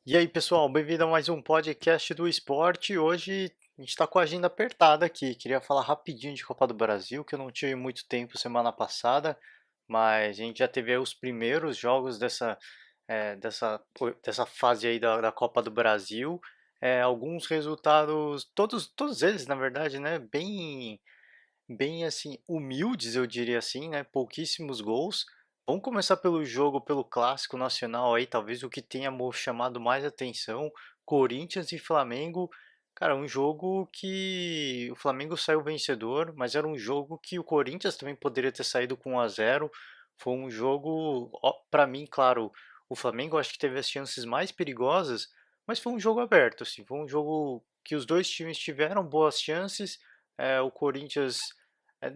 E aí, pessoal, bem-vindo a mais um podcast do esporte. Hoje a gente está com a agenda apertada aqui. Queria falar rapidinho de Copa do Brasil, que eu não tive muito tempo semana passada, mas a gente já teve aí os primeiros jogos dessa fase aí da Copa do Brasil. Alguns resultados, todos eles, na verdade, né, bem assim, humildes, eu diria assim, né? Pouquíssimos gols. Vamos começar pelo jogo, pelo clássico nacional aí, talvez o que tenha chamado mais atenção, Corinthians e Flamengo. Cara, um jogo que o Flamengo saiu vencedor, mas era um jogo que o Corinthians também poderia ter saído com 1-0. Foi um jogo, para mim, claro, o Flamengo acho que teve as chances mais perigosas, mas foi um jogo aberto, assim, foi um jogo que os dois times tiveram boas chances. O Corinthians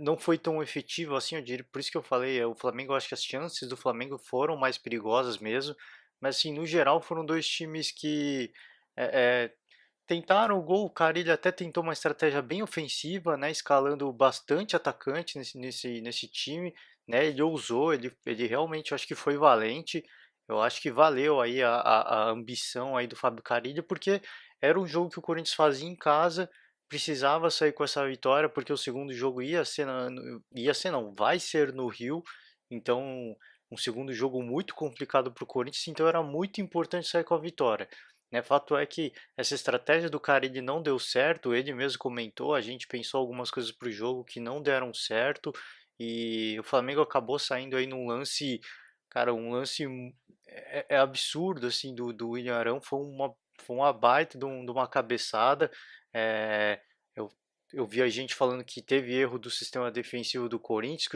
não foi tão efetivo assim, eu diria, por isso que eu falei, o Flamengo, eu acho que as chances do Flamengo foram mais perigosas mesmo, mas assim, no geral foram dois times que é, é, tentaram o gol. O Carille até tentou uma estratégia bem ofensiva, né, escalando bastante atacante nesse time, né, ele ousou, ele realmente, eu acho que foi valente, eu acho que valeu aí a ambição aí do Fábio Carille, porque era um jogo que o Corinthians fazia em casa, precisava sair com essa vitória, porque o segundo jogo ia ser, ia ser não, vai ser no Rio, então um segundo jogo muito complicado para o Corinthians, então era muito importante sair com a vitória. Né, fato é que essa estratégia do Carille não deu certo, ele mesmo comentou, a gente pensou algumas coisas para o jogo que não deram certo, e o Flamengo acabou saindo aí num lance, cara, um lance absurdo, assim, do William Arão, foi uma baita de uma cabeçada. é, eu, eu vi a gente falando que teve erro do sistema defensivo do Corinthians,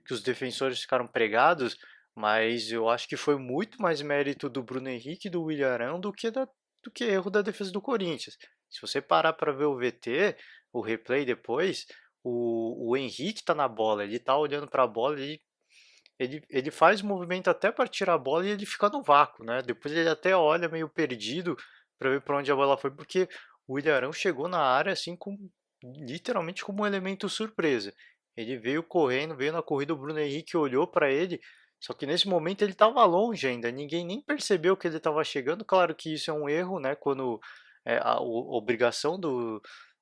que os defensores ficaram pregados, mas eu acho que foi muito mais mérito do Bruno Henrique e do William Arão do que erro da defesa do Corinthians. Se você parar para ver o VT, o replay depois, o Henrique tá na bola, ele tá olhando para a bola, ele faz o movimento até para tirar a bola e ele fica no vácuo, né? Depois ele até olha meio perdido para ver para onde a bola foi, porque o Ilharão chegou na área assim literalmente como um elemento surpresa. Ele veio correndo, veio na corrida, o Bruno Henrique olhou para ele, só que nesse momento ele estava longe ainda, ninguém nem percebeu que ele estava chegando. Claro que isso é um erro, né? Quando a obrigação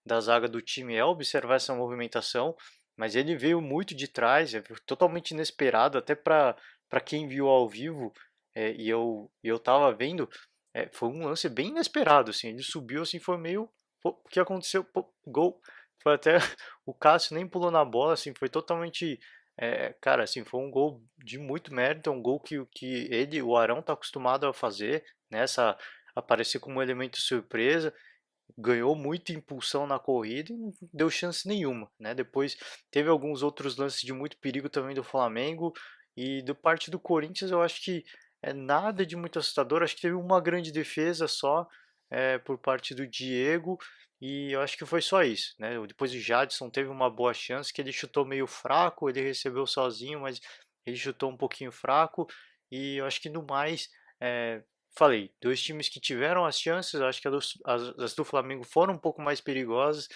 da zaga do time é observar essa movimentação, mas ele veio muito de trás, totalmente inesperado, até para quem viu ao vivo, e eu tava vendo, foi um lance bem inesperado, assim, ele subiu assim, foi meio, pô, o que aconteceu? Pô, gol, foi até o Cássio nem pulou na bola, assim, foi totalmente, cara, assim, foi um gol de muito mérito, é um gol que ele, o Arão, tá acostumado a fazer, nessa aparecer como um elemento surpresa, ganhou muita impulsão na corrida e não deu chance nenhuma, né? Depois teve alguns outros lances de muito perigo também do Flamengo, e do parte do Corinthians eu acho que é nada de muito assustador. Acho que teve uma grande defesa só, por parte do Diego, e eu acho que foi só isso, né? Depois o Jadson teve uma boa chance que ele chutou meio fraco, ele recebeu sozinho, mas ele chutou um pouquinho fraco, e eu acho que no mais, é, falei, dois times que tiveram as chances, acho que as do Flamengo foram um pouco mais perigosas,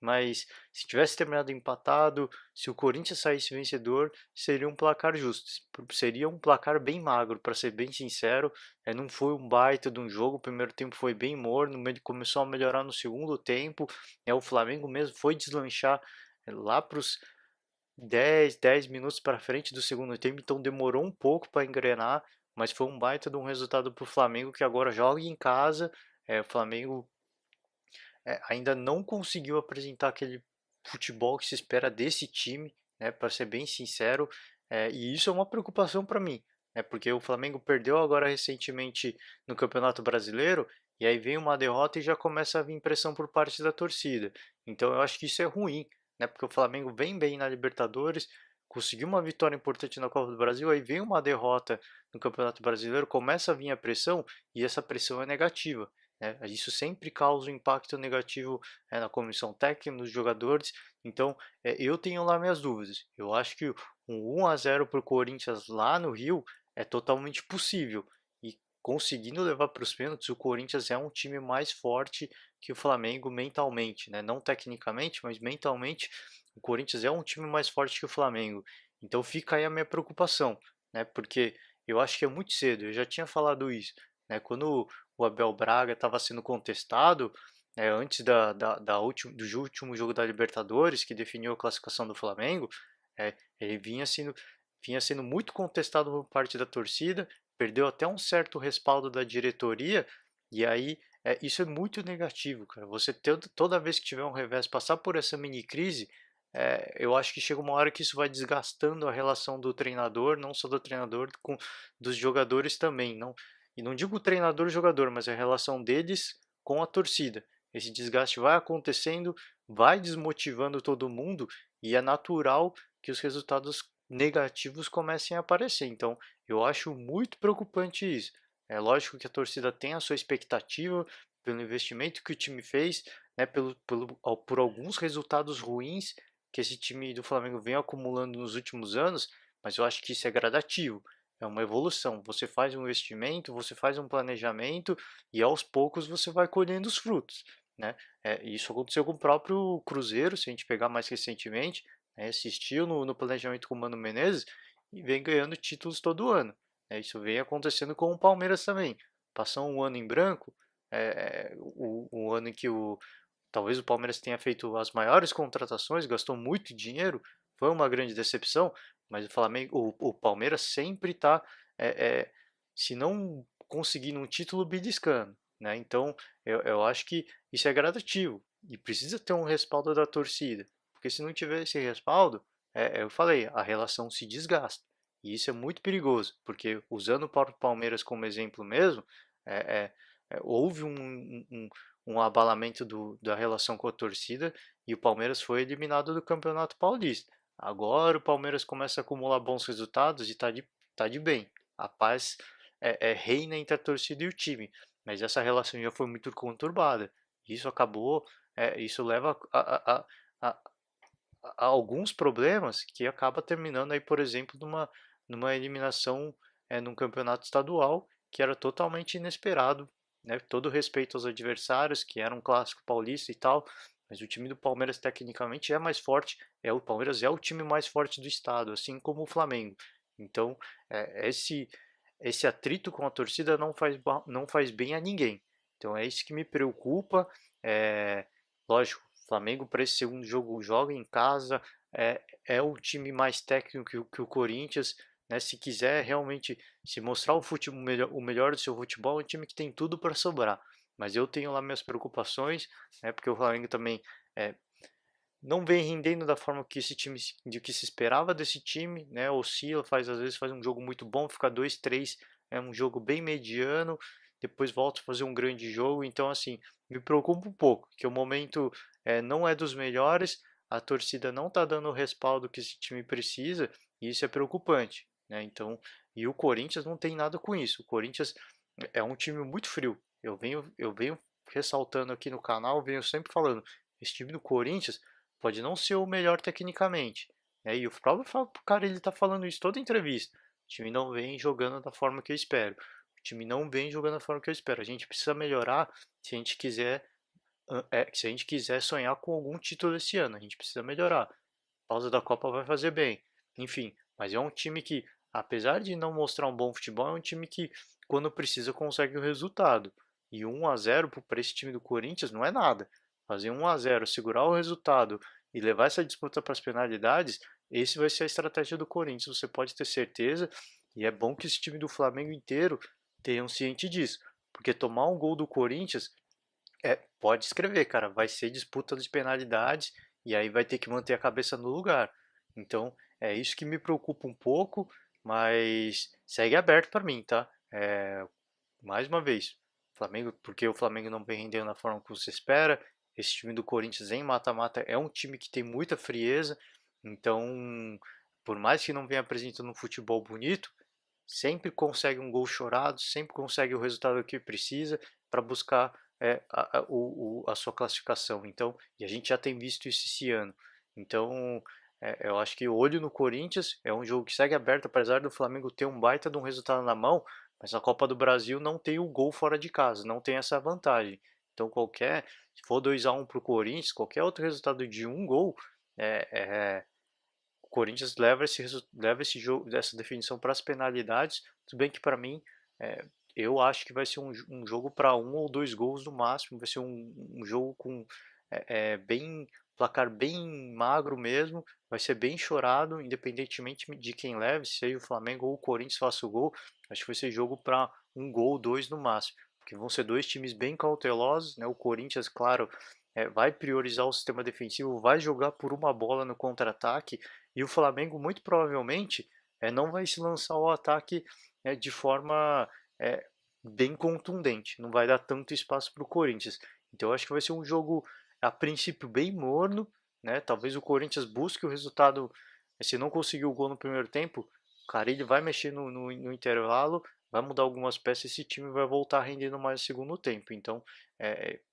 mas se tivesse terminado empatado, se o Corinthians saísse vencedor, seria um placar justo. Seria um placar bem magro, para ser bem sincero. Não foi um baita de um jogo, o primeiro tempo foi bem morno, ele começou a melhorar no segundo tempo. O Flamengo mesmo foi deslanchar lá para os 10 minutos para frente do segundo tempo, então demorou um pouco para engrenar, mas foi um baita de um resultado para o Flamengo, que agora joga em casa. O Flamengo ainda não conseguiu apresentar aquele futebol que se espera desse time, né, para ser bem sincero, e isso é uma preocupação para mim, né, porque o Flamengo perdeu agora recentemente no Campeonato Brasileiro, e aí vem uma derrota e já começa a vir pressão por parte da torcida. Então eu acho que isso é ruim, né, porque o Flamengo vem bem na Libertadores, conseguiu uma vitória importante na Copa do Brasil, aí vem uma derrota no Campeonato Brasileiro, começa a vir a pressão, e essa pressão é negativa, né? Isso sempre causa um impacto negativo, na comissão técnica, nos jogadores. Então, eu tenho lá minhas dúvidas. Eu acho que um 1-0 para o Corinthians lá no Rio é totalmente possível. E conseguindo levar para os pênaltis, o Corinthians é um time mais forte que o Flamengo mentalmente, né? Não tecnicamente, mas mentalmente, o Corinthians é um time mais forte que o Flamengo. Então fica aí a minha preocupação, né? Porque eu acho que é muito cedo. Eu já tinha falado isso. né? Quando o Abel Braga estava sendo contestado, antes do último jogo da Libertadores, que definiu a classificação do Flamengo, ele vinha sendo muito contestado por parte da torcida, perdeu até um certo respaldo da diretoria, e aí isso é muito negativo, cara. Você toda vez que tiver um revés, passar por essa mini crise, eu acho que chega uma hora que isso vai desgastando a relação do treinador, não só do treinador, com dos jogadores também. Não, e não digo o treinador e jogador, mas a relação deles com a torcida. Esse desgaste vai acontecendo, vai desmotivando todo mundo e é natural que os resultados negativos comecem a aparecer. Então, eu acho muito preocupante isso. É lógico que a torcida tem a sua expectativa pelo investimento que o time fez, né, por alguns resultados ruins que esse time do Flamengo vem acumulando nos últimos anos, mas eu acho que isso é gradativo. É uma evolução. Você faz um investimento, você faz um planejamento e aos poucos você vai colhendo os frutos, né? Isso aconteceu com o próprio Cruzeiro, se a gente pegar mais recentemente, né? Assistiu no planejamento com o Mano Menezes e vem ganhando títulos todo ano. Isso vem acontecendo com o Palmeiras também. Passou um ano em branco, o ano em que talvez o Palmeiras tenha feito as maiores contratações, gastou muito dinheiro, foi uma grande decepção, mas o Palmeiras sempre está, se não conseguindo um título, beliscando, né? Então, eu acho que isso é gradativo e precisa ter um respaldo da torcida, porque se não tiver esse respaldo, eu falei, a relação se desgasta. E isso é muito perigoso, porque usando o próprio Palmeiras como exemplo mesmo, é, houve um abalamento da relação com a torcida e o Palmeiras foi eliminado do Campeonato Paulista. Agora o Palmeiras começa a acumular bons resultados e tá de bem. A paz reina entre a torcida e o time, mas essa relação já foi muito conturbada. Isso acabou, isso leva a- a alguns problemas que acaba terminando aí, por exemplo, numa eliminação num campeonato estadual que era totalmente inesperado, né? Todo respeito aos adversários, que era um clássico paulista e tal, mas o time do Palmeiras tecnicamente é mais forte, o Palmeiras é o time mais forte do estado, assim como o Flamengo. Então, esse atrito com a torcida não faz bem a ninguém. Então é isso que me preocupa. Lógico, o Flamengo para esse segundo jogo joga em casa, é o time mais técnico que o Corinthians, né? Se quiser realmente se mostrar o melhor do seu futebol, é um time que tem tudo para sobrar. Mas eu tenho lá minhas preocupações, né? Porque o Flamengo também é, não vem rendendo da forma que esse time de que se esperava desse time, né? Oscila, às vezes faz um jogo muito bom, fica 2-3, é um jogo bem mediano, depois volta a fazer um grande jogo, então assim, me preocupa um pouco, que o momento não é dos melhores, a torcida não está dando o respaldo que esse time precisa, e isso é preocupante, né? Então, e o Corinthians não tem nada com isso. O Corinthians é um time muito frio. Eu venho ressaltando aqui no canal, venho sempre falando, esse time do Corinthians pode não ser o melhor tecnicamente, né? E o próprio cara ele tá falando isso toda entrevista. O time não vem jogando da forma que eu espero. O time não vem jogando da forma que eu espero. A gente precisa melhorar se a gente quiser, se a gente quiser sonhar com algum título esse ano. A gente precisa melhorar. A pausa da Copa vai fazer bem. Enfim, mas é um time que, apesar de não mostrar um bom futebol, é um time que, quando precisa, consegue o resultado. E 1-0 para esse time do Corinthians não é nada. Fazer 1-0, segurar o resultado e levar essa disputa para as penalidades, esse vai ser a estratégia do Corinthians, você pode ter certeza. E é bom que esse time do Flamengo inteiro tenham ciente disso. Porque tomar um gol do Corinthians pode escrever, cara, vai ser disputa de penalidades e aí vai ter que manter a cabeça no lugar. Então, é isso que me preocupa um pouco, mas segue aberto para mim, tá? Mais uma vez, Flamengo, porque o Flamengo não vem rendendo da forma que você espera. Esse time do Corinthians em mata-mata é um time que tem muita frieza, então, por mais que não venha apresentando um futebol bonito, sempre consegue um gol chorado, sempre consegue o resultado que precisa para buscar a sua classificação. Então, e a gente já tem visto isso esse ano. Então, eu acho que o olho no Corinthians é um jogo que segue aberto, apesar do Flamengo ter um baita de um resultado na mão, mas na Copa do Brasil não tem o gol fora de casa, não tem essa vantagem. Então, se for 2-1 para o Corinthians, qualquer outro resultado de um gol, é, é, o Corinthians leva esse jogo, dessa definição para as penalidades. Tudo bem que para mim, é, eu acho que vai ser um jogo para um ou dois gols no máximo, vai ser um jogo com bem placar bem magro mesmo, vai ser bem chorado, independentemente de quem leve, seja o Flamengo ou o Corinthians faça o gol, acho que vai ser jogo para um gol, dois no máximo, porque vão ser dois times bem cautelosos, né? O Corinthians, claro, vai priorizar o sistema defensivo, vai jogar por uma bola no contra-ataque, e o Flamengo muito provavelmente não vai se lançar ao ataque de forma é, bem contundente, não vai dar tanto espaço para o Corinthians. Então eu acho que vai ser um jogo a princípio bem morno, né? Talvez o Corinthians busque o resultado, se não conseguir o gol no primeiro tempo, o Carille vai mexer no intervalo, vai mudar algumas peças e esse time vai voltar rendendo mais no segundo tempo. Então,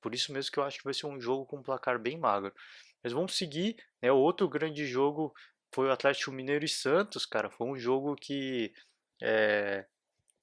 por isso mesmo que eu acho que vai ser um jogo com um placar bem magro. Mas vamos seguir, né? O outro grande jogo foi o Atlético Mineiro e Santos, cara. Foi um jogo que é,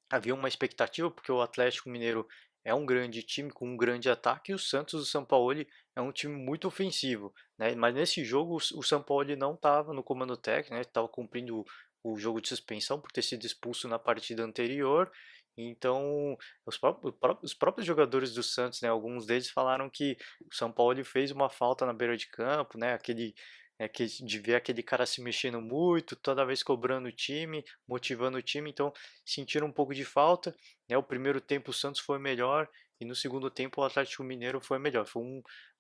havia uma expectativa, porque o Atlético Mineiro é um grande time com um grande ataque e o Santos do Sampaoli é um time muito ofensivo, né? Mas nesse jogo o Sampaoli não estava no comando técnico, né? Estava cumprindo o jogo de suspensão por ter sido expulso na partida anterior. Então, os próprios jogadores do Santos, né, alguns deles falaram que o Sampaoli fez uma falta na beira de campo, né, de ver aquele cara se mexendo muito, toda vez cobrando o time, motivando o time, então sentiram um pouco de falta, né? O primeiro tempo o Santos foi melhor e no segundo tempo o Atlético Mineiro foi melhor. Foi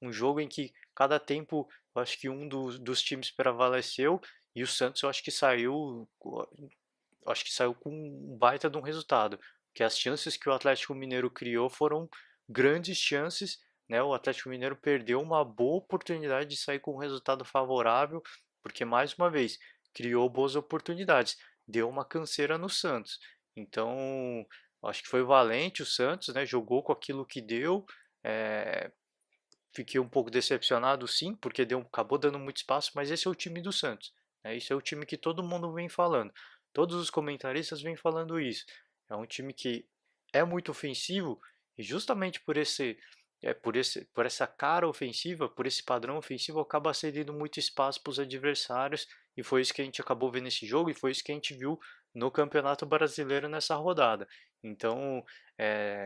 um jogo em que cada tempo eu acho que um dos times prevaleceu e o Santos eu acho que saiu com um baita de um resultado, que as chances que o Atlético Mineiro criou foram grandes chances, né? O Atlético Mineiro perdeu uma boa oportunidade de sair com um resultado favorável, porque mais uma vez criou boas oportunidades, deu uma canseira no Santos. Então, acho que foi valente o Santos, né? Jogou com aquilo que deu. É, Fiquei um pouco decepcionado, sim, porque acabou dando muito espaço, mas esse é o time do Santos, né? Esse é o time que todo mundo vem falando. Todos os comentaristas vêm falando isso. É um time que é muito ofensivo e justamente por essa cara ofensiva, por esse padrão ofensivo, acaba cedendo muito espaço para os adversários e foi isso que a gente acabou vendo nesse jogo e foi isso que a gente viu no Campeonato Brasileiro nessa rodada. Então,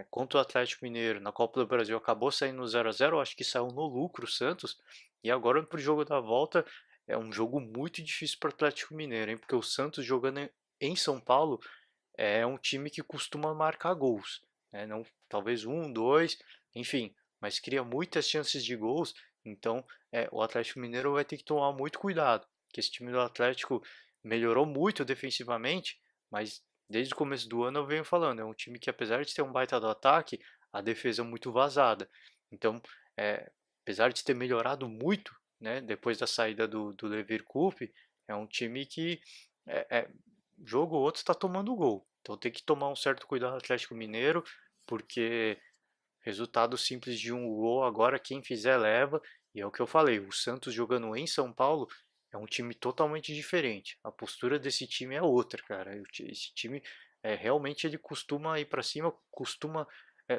contra o Atlético Mineiro na Copa do Brasil acabou saindo no 0 a 0, acho que saiu no lucro o Santos, e agora para o jogo da volta é um jogo muito difícil para o Atlético Mineiro, hein? Porque o Santos jogando em São Paulo é um time que costuma marcar gols, né? Não, talvez um, dois, enfim, mas cria muitas chances de gols, então o Atlético Mineiro vai ter que tomar muito cuidado, que esse time do Atlético melhorou muito defensivamente, mas desde o começo do ano eu venho falando, é um time que apesar de ter um baita do ataque, a defesa é muito vazada. Então, apesar de ter melhorado muito, né, depois da saída do Leverkusen, é um time que jogo ou outro está tomando gol. Então tem que tomar um certo cuidado no Atlético Mineiro, porque resultado simples de um gol agora quem fizer leva. E é o que eu falei, o Santos jogando em São Paulo é um time totalmente diferente. A postura desse time é outra, cara. Esse time realmente ele costuma ir para cima, costuma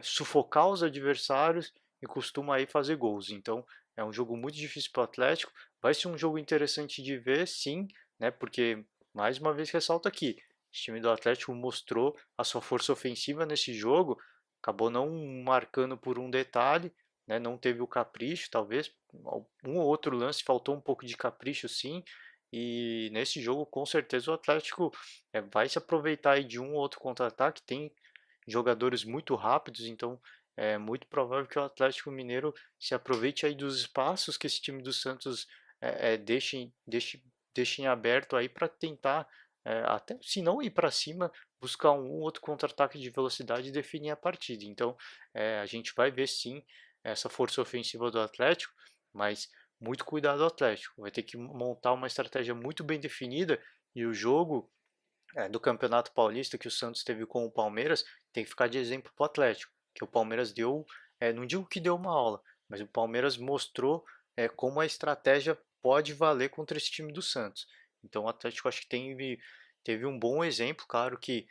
sufocar os adversários e costuma aí fazer gols. Então é um jogo muito difícil para o Atlético. Vai ser um jogo interessante de ver, sim, né? Porque mais uma vez ressalto aqui, o time do Atlético mostrou a sua força ofensiva nesse jogo, acabou não marcando por um detalhe, né? Não teve o capricho, talvez um ou outro lance faltou um pouco de capricho, sim. E nesse jogo, com certeza, o Atlético vai se aproveitar aí de um ou outro contra-ataque. Tem jogadores muito rápidos, então é muito provável que o Atlético Mineiro se aproveite aí dos espaços que esse time do Santos deixe em aberto aí para tentar, até se não ir para cima, buscar um outro contra-ataque de velocidade e definir a partida. Então, a gente vai ver sim essa força ofensiva do Atlético, mas muito cuidado do Atlético. Vai ter que montar uma estratégia muito bem definida e o jogo do Campeonato Paulista que o Santos teve com o Palmeiras tem que ficar de exemplo para o Atlético, que o Palmeiras deu, não digo que deu uma aula, mas o Palmeiras mostrou como a estratégia pode valer contra esse time do Santos. Então o Atlético acho que teve um bom exemplo, claro que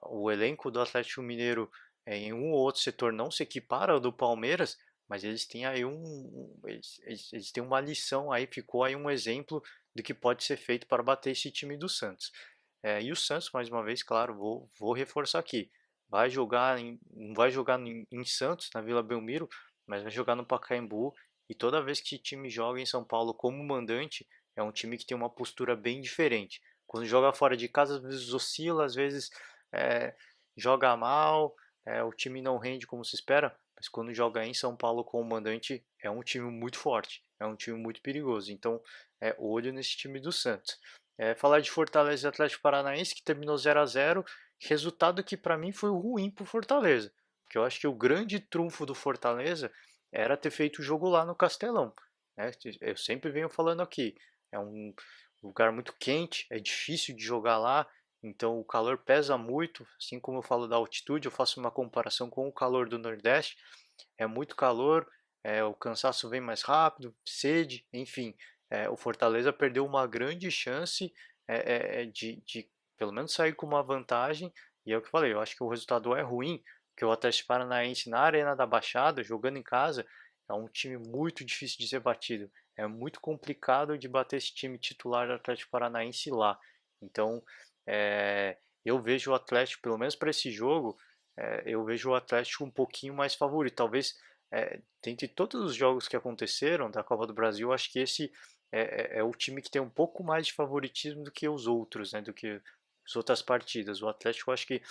o elenco do Atlético Mineiro em um ou outro setor não se equipara ao do Palmeiras, mas eles têm aí eles têm uma lição aí, ficou aí um exemplo do que pode ser feito para bater esse time do Santos. E o Santos, mais uma vez, claro, vou reforçar aqui. não vai jogar em Santos, na Vila Belmiro, mas vai jogar no Pacaembu. E toda vez que o time joga em São Paulo como mandante, é um time que tem uma postura bem diferente. Quando joga fora de casa, às vezes oscila, às vezes é, joga mal, o time não rende como se espera, mas quando joga em São Paulo como mandante, é um time muito forte, é um time muito perigoso. Então, olho nesse time do Santos. Falar de Fortaleza e Atlético Paranaense, que terminou 0-0, resultado que para mim foi ruim para o Fortaleza, porque eu acho que o grande trunfo do Fortaleza era ter feito o jogo lá no Castelão, né? Eu sempre venho falando aqui, é um lugar muito quente, é difícil de jogar lá, então o calor pesa muito, assim como eu falo da altitude, eu faço uma comparação com o calor do Nordeste, é muito calor, o cansaço vem mais rápido, sede, enfim, o Fortaleza perdeu uma grande chance de pelo menos sair com uma vantagem, e é o que eu falei, eu acho que o resultado é ruim, porque o Atlético Paranaense na Arena da Baixada, jogando em casa, é um time muito difícil de ser batido. É muito complicado de bater esse time titular do Atlético Paranaense lá. Então, eu vejo o Atlético, pelo menos para esse jogo, eu vejo o Atlético um pouquinho mais favorito. Talvez, dentre todos os jogos que aconteceram da Copa do Brasil, acho que esse é o time que tem um pouco mais de favoritismo do que os outros, né? Do que as outras partidas. O Atlético, eu acho que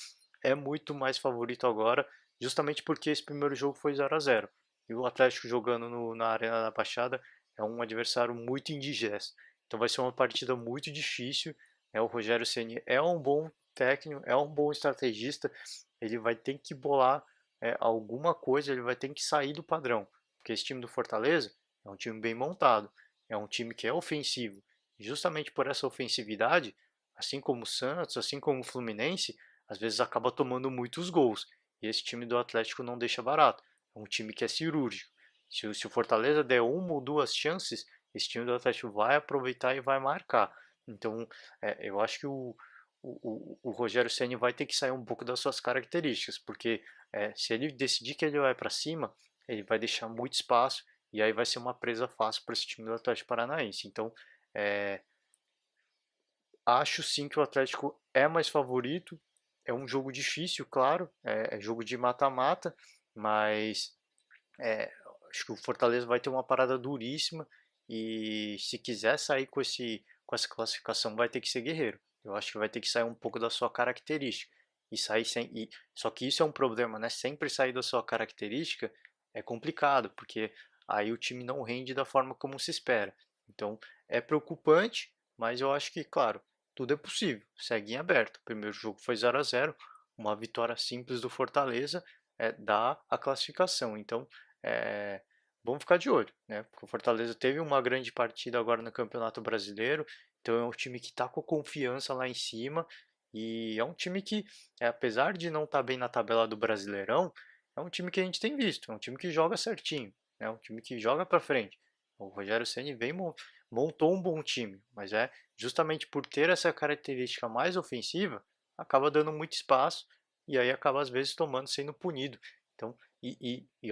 é muito mais favorito agora, justamente porque esse primeiro jogo foi 0-0. E o Atlético jogando na Arena da Baixada é um adversário muito indigesto. Então vai ser uma partida muito difícil. O Rogério Ceni é um bom técnico, é um bom estrategista. Ele vai ter que bolar alguma coisa, ele vai ter que sair do padrão. Porque esse time do Fortaleza é um time bem montado, é um time que é ofensivo. E justamente por essa ofensividade, assim como o Santos, assim como o Fluminense, às vezes acaba tomando muitos gols. E esse time do Atlético não deixa barato. É um time que é cirúrgico. Se o Fortaleza der uma ou duas chances, esse time do Atlético vai aproveitar e vai marcar. Então, eu acho que o Rogério Ceni vai ter que sair um pouco das suas características, porque se ele decidir que ele vai para cima, ele vai deixar muito espaço e aí vai ser uma presa fácil para esse time do Atlético Paranaense. Então, é, acho sim que o Atlético é mais favorito. É um jogo difícil, claro, é jogo de mata-mata, mas é, acho que o Fortaleza vai ter uma parada duríssima e se quiser sair com essa classificação vai ter que ser guerreiro. Eu acho que vai ter que sair um pouco da sua característica e sair sem só que isso é um problema, né? Sempre sair da sua característica é complicado, porque aí o time não rende da forma como se espera. Então, é preocupante, mas eu acho que, claro, tudo é possível. Segue em aberto. O primeiro jogo foi 0-0, uma vitória simples do Fortaleza dá a classificação. Então, é, vamos ficar de olho, né? Porque o Fortaleza teve uma grande partida agora no Campeonato Brasileiro, então é um time que está com confiança lá em cima e é um time que, apesar de não estar bem na tabela do Brasileirão, é um time que a gente tem visto, é um time que joga certinho, é um time que joga para frente. O Rogério Ceni montou um bom time, mas justamente por ter essa característica mais ofensiva, acaba dando muito espaço e aí acaba às vezes tomando, sendo punido. Então,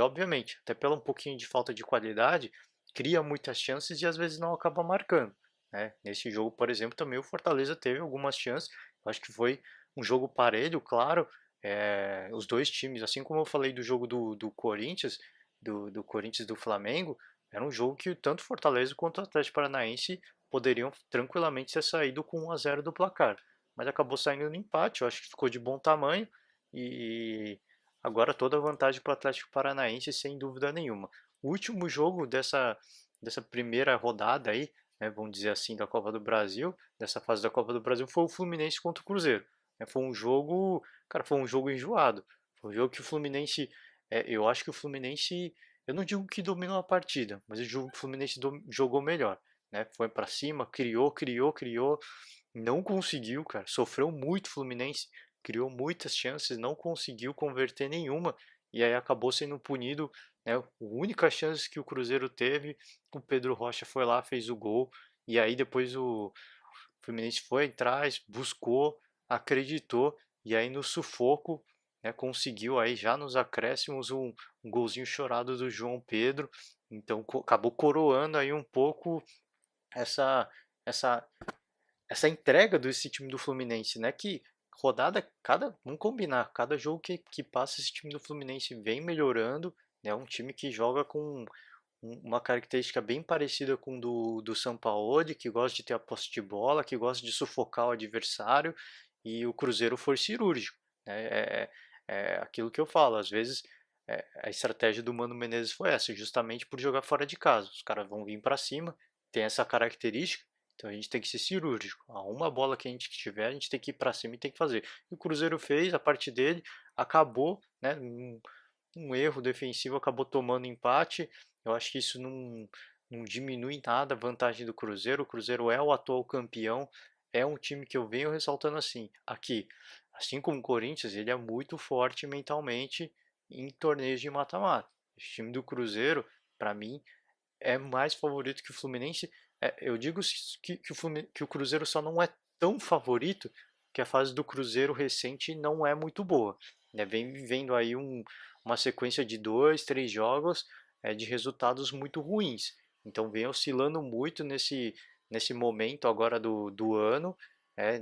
obviamente, até pelo um pouquinho de falta de qualidade, cria muitas chances e às vezes não acaba marcando, né? Nesse jogo, por exemplo, também o Fortaleza teve algumas chances. Eu acho que foi um jogo parelho, claro. Os dois times, assim como eu falei do jogo do Corinthians, do Corinthians e do Flamengo, era um jogo que tanto o Fortaleza quanto o Atlético Paranaense poderiam tranquilamente ter saído com 1-0 do placar. Mas acabou saindo no empate, eu acho que ficou de bom tamanho e agora toda a vantagem para o Atlético Paranaense, sem dúvida nenhuma. O último jogo dessa primeira rodada aí, né, vamos dizer assim, da Copa do Brasil, dessa fase da Copa do Brasil, foi o Fluminense contra o Cruzeiro. Foi um jogo, cara, foi um jogo enjoado. Foi um jogo que o Fluminense, eu acho que o Fluminense, eu não digo que dominou a partida, mas eu digo que o Fluminense jogou melhor, né? Foi para cima, criou, não conseguiu, cara. Sofreu muito o Fluminense, criou muitas chances, não conseguiu converter nenhuma e aí acabou sendo punido, né? A única chance que o Cruzeiro teve, o Pedro Rocha foi lá, fez o gol e aí depois o Fluminense foi atrás, buscou, acreditou e aí no sufoco, né, conseguiu aí já nos acréscimos um golzinho chorado do João Pedro, então acabou coroando aí um pouco essa essa essa entrega desse time do Fluminense, né? Que, rodada, vamos combinar, cada jogo que passa esse time do Fluminense vem melhorando, é um time que joga com uma característica bem parecida com do Sampaoli, que gosta de ter a posse de bola, que gosta de sufocar o adversário, e o Cruzeiro for cirúrgico, né? É aquilo que eu falo, às vezes a estratégia do Mano Menezes foi essa, justamente por jogar fora de casa. Os caras vão vir para cima, tem essa característica, então a gente tem que ser cirúrgico. A uma bola que a gente tiver, a gente tem que ir para cima e tem que fazer. E o Cruzeiro fez, a parte dele acabou, né? Um erro defensivo acabou tomando empate. Eu acho que isso não diminui nada a vantagem do Cruzeiro. O Cruzeiro é o atual campeão, é um time que eu venho ressaltando assim. Aqui, assim como o Corinthians, ele é muito forte mentalmente em torneios de mata-mata. O time do Cruzeiro, para mim, é mais favorito que o Fluminense. Eu digo que o Cruzeiro só não é tão favorito que a fase do Cruzeiro recente não é muito boa. Né? Vem vivendo aí uma sequência de 2, 3 jogos de resultados muito ruins. Então vem oscilando muito nesse momento agora do ano.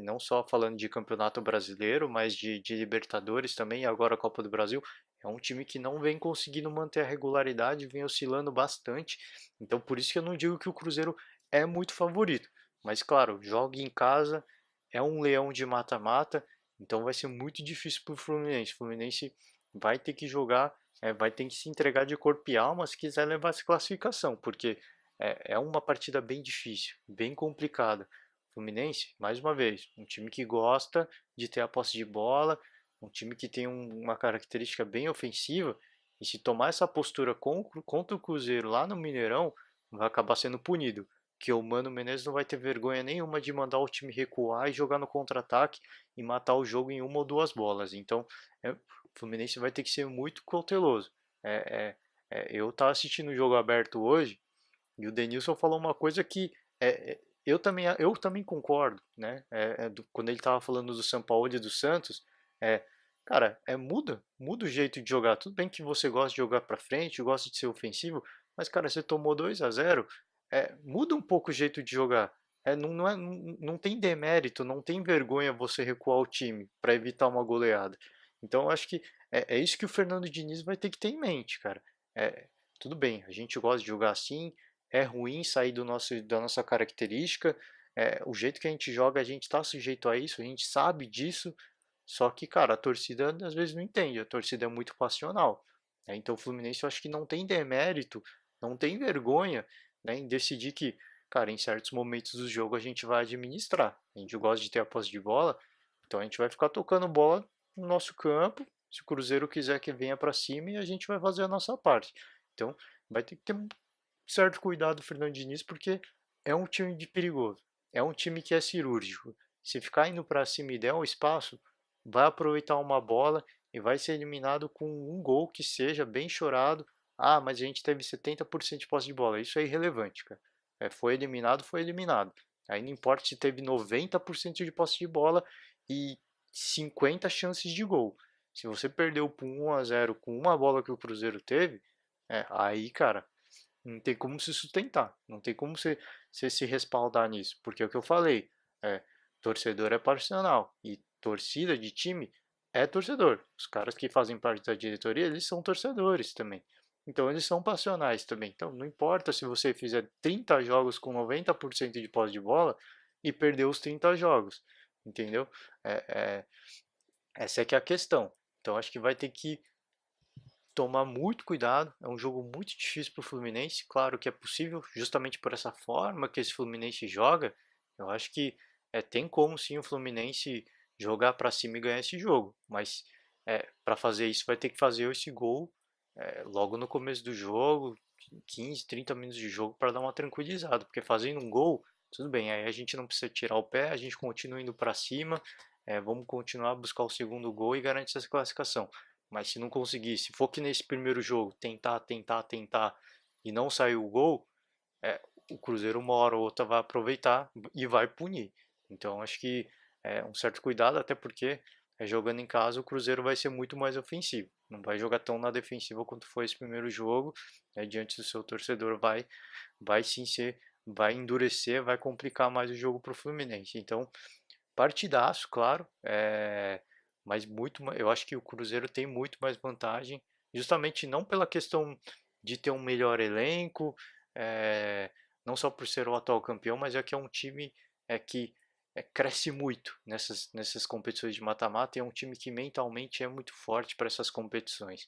Não só falando de Campeonato Brasileiro, mas de Libertadores também, e agora a Copa do Brasil. É um time que não vem conseguindo manter a regularidade, vem oscilando bastante. Então, por isso que eu não digo que o Cruzeiro é muito favorito. Mas, claro, joga em casa, é um leão de mata-mata, então vai ser muito difícil para o Fluminense. O Fluminense vai ter que jogar, vai ter que se entregar de corpo e alma se quiser levar essa classificação, porque é uma partida bem difícil, bem complicada. Fluminense, mais uma vez, um time que gosta de ter a posse de bola, um time que tem uma característica bem ofensiva, e se tomar essa postura contra o Cruzeiro lá no Mineirão, vai acabar sendo punido. Que o Mano Menezes não vai ter vergonha nenhuma de mandar o time recuar e jogar no contra-ataque e matar o jogo em uma ou duas bolas. Então, o Fluminense vai ter que ser muito cauteloso. Eu estava assistindo o jogo aberto hoje e o Denilson falou uma coisa que eu também concordo, né? Quando ele estava falando do São Paulo e do Santos, é, cara, muda o jeito de jogar. Tudo bem que você gosta de jogar para frente, gosta de ser ofensivo, mas cara, você tomou 2-0, muda um pouco o jeito de jogar. Não tem demérito, não tem vergonha você recuar o time para evitar uma goleada. Então, eu acho que é isso que o Fernando Diniz vai ter que ter em mente, cara. Tudo bem, a gente gosta de jogar assim, é ruim sair da nossa característica. O jeito que a gente joga, a gente está sujeito a isso, a gente sabe disso. Só que, cara, a torcida às vezes não entende, a torcida é muito passional. Então o Fluminense eu acho que não tem demérito, não tem vergonha, né, em decidir que, cara, em certos momentos do jogo a gente vai administrar. A gente gosta de ter a posse de bola, então a gente vai ficar tocando bola no nosso campo. Se o Cruzeiro quiser que venha para cima e a gente vai fazer a nossa parte. Então vai ter que ter certo cuidado do Fernando Diniz, porque é um time de perigoso. É um time que é cirúrgico. Se ficar indo para cima e der um espaço, vai aproveitar uma bola e vai ser eliminado com um gol que seja bem chorado. Ah, mas a gente teve 70% de posse de bola. Isso é irrelevante, cara. Foi eliminado, foi eliminado. Aí não importa se teve 90% de posse de bola e 50 chances de gol. Se você perdeu por 1-0 com uma bola que o Cruzeiro teve, aí, cara, não tem como se sustentar, não tem como você se respaldar nisso, porque é o que eu falei, é, torcedor é passional e torcida de time é torcedor. Os caras que fazem parte da diretoria, eles são torcedores também. Então eles são passionais também. Então não importa se você fizer 30 jogos com 90% de posse de bola e perder os 30 jogos, entendeu? É, é, essa é que é a questão. Então acho que vai ter que tomar muito cuidado. É um jogo muito difícil para o Fluminense. Claro que é possível, justamente por essa forma que esse Fluminense joga. Eu acho que tem como sim o Fluminense jogar para cima e ganhar esse jogo. Mas para fazer isso vai ter que fazer esse gol logo no começo do jogo, 15, 30 minutos de jogo para dar uma tranquilizada. Porque fazendo um gol, tudo bem, aí a gente não precisa tirar o pé, a gente continua indo para cima. Vamos continuar a buscar o segundo gol e garantir essa classificação. Mas se não conseguir, se for que nesse primeiro jogo tentar, tentar, tentar e não sair o gol, o Cruzeiro uma hora ou outra vai aproveitar e vai punir. Então acho que um certo cuidado, até porque jogando em casa o Cruzeiro vai ser muito mais ofensivo. Não vai jogar tão na defensiva quanto foi esse primeiro jogo. Diante do seu torcedor vai sim ser, vai endurecer, vai complicar mais o jogo para o Fluminense. Então Partidaço, claro, mas eu acho que o Cruzeiro tem muito mais vantagem, justamente não pela questão de ter um melhor elenco, eh, não só por ser o atual campeão, mas é que é um time que cresce muito nessas competições de mata-mata e é um time que mentalmente é muito forte para essas competições.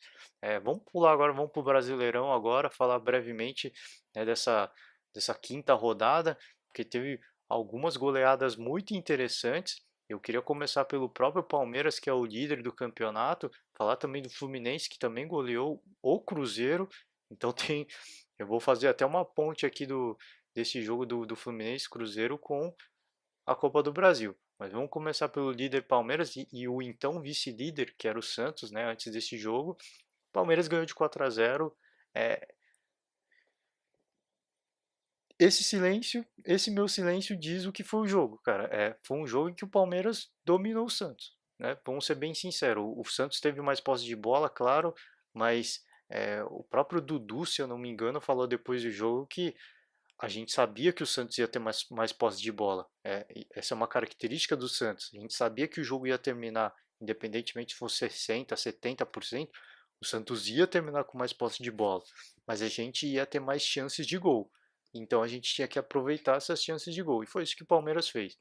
Vamos pular agora, vamos para o Brasileirão agora, falar brevemente, né, dessa quinta rodada, porque teve algumas goleadas muito interessantes. Eu queria começar pelo próprio Palmeiras, que é o líder do campeonato, falar também do Fluminense, que também goleou o Cruzeiro. Então eu vou fazer até uma ponte aqui desse jogo do Fluminense Cruzeiro com a Copa do Brasil. Mas vamos começar pelo líder Palmeiras e o então vice-líder, que era o Santos, né, antes desse jogo. O Palmeiras ganhou de 4-0. É, esse meu silêncio diz o que foi o jogo, cara. Foi um jogo em que o Palmeiras dominou o Santos, né? Vamos ser bem sinceros. O Santos teve mais posse de bola, claro, mas o próprio Dudu, se eu não me engano, falou depois do jogo que a gente sabia que o Santos ia ter mais posse de bola. Essa é uma característica do Santos. A gente sabia que o jogo ia terminar, independentemente se fosse 60%, 70%, o Santos ia terminar com mais posse de bola, mas a gente ia ter mais chances de gol. Então a gente tinha que aproveitar essas chances de gol. E foi isso que o Palmeiras fez.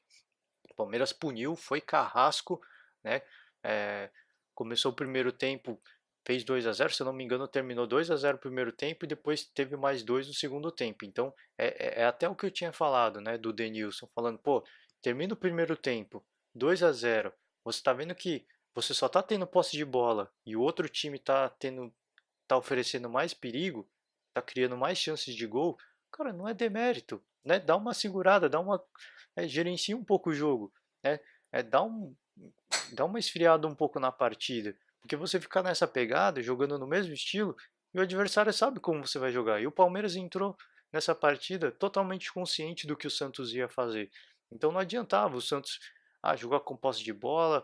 O Palmeiras puniu, foi carrasco, né? É, começou o primeiro tempo, fez 2-0, se eu não me engano, terminou 2-0 o primeiro tempo e depois teve mais dois no segundo tempo. Então é até o que eu tinha falado, né, do Denilson, falando, pô, termina o primeiro tempo, 2-0, você tá vendo que você só tá tendo posse de bola e o outro time tá oferecendo mais perigo, tá criando mais chances de gol, cara, não é demérito, né? Dá uma segurada, gerencia um pouco o jogo, né? É, dá um, dá uma esfriada um pouco na partida, porque você ficar nessa pegada, jogando no mesmo estilo, e o adversário sabe como você vai jogar. E o Palmeiras entrou nessa partida totalmente consciente do que o Santos ia fazer. Então não adiantava o Santos jogar com posse de bola,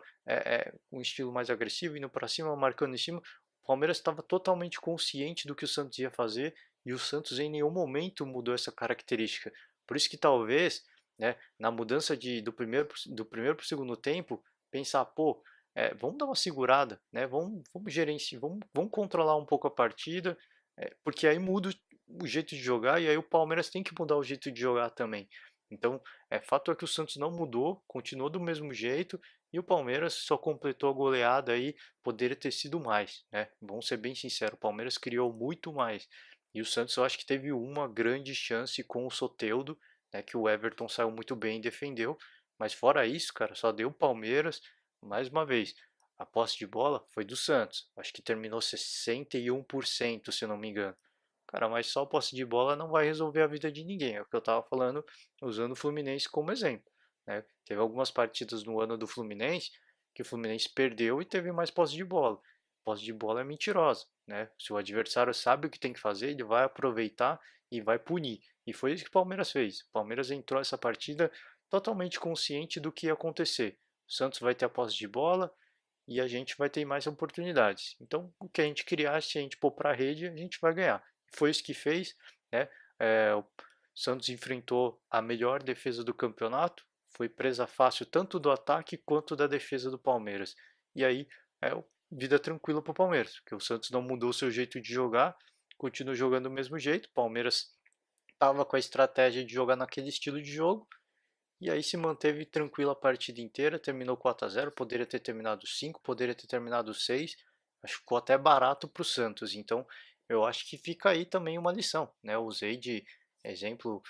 um estilo mais agressivo, indo para cima, marcando em cima. O Palmeiras estava totalmente consciente do que o Santos ia fazer e o Santos em nenhum momento mudou essa característica. Por isso que talvez, né, na mudança do primeiro para o segundo tempo, pensar, pô, vamos dar uma segurada, né? Vamos gerenciar, vamos controlar um pouco a partida, porque aí muda o jeito de jogar e aí o Palmeiras tem que mudar o jeito de jogar também. Então, fato é que o Santos não mudou, continuou do mesmo jeito e o Palmeiras só completou a goleada aí, poderia ter sido mais, né? Vamos ser bem sinceros, o Palmeiras criou muito mais. E o Santos eu acho que teve uma grande chance com o Soteldo, né, que o Everton saiu muito bem e defendeu, mas fora isso, cara, só deu o Palmeiras, mais uma vez. A posse de bola foi do Santos, acho que terminou 61%, se eu não me engano. Cara, mas só posse de bola não vai resolver a vida de ninguém. É o que eu estava falando, usando o Fluminense como exemplo, né? Teve algumas partidas no ano do Fluminense que o Fluminense perdeu e teve mais posse de bola. Posse de bola é mentirosa, né? Se o adversário sabe o que tem que fazer, ele vai aproveitar e vai punir. E foi isso que o Palmeiras fez. O Palmeiras entrou nessa partida totalmente consciente do que ia acontecer. O Santos vai ter a posse de bola e a gente vai ter mais oportunidades. Então, o que a gente criar, se a gente pôr para a rede, a gente vai ganhar. Foi isso que fez, né? O Santos enfrentou a melhor defesa do campeonato, foi presa fácil tanto do ataque quanto da defesa do Palmeiras. E aí, vida tranquila para o Palmeiras, porque o Santos não mudou o seu jeito de jogar, continua jogando do mesmo jeito. O Palmeiras estava com a estratégia de jogar naquele estilo de jogo, e aí se manteve tranquilo a partida inteira, terminou 4-0, poderia ter terminado 5, poderia ter terminado 6, acho que ficou até barato para o Santos, então eu acho que fica aí também uma lição, né? Eu usei de exemplo,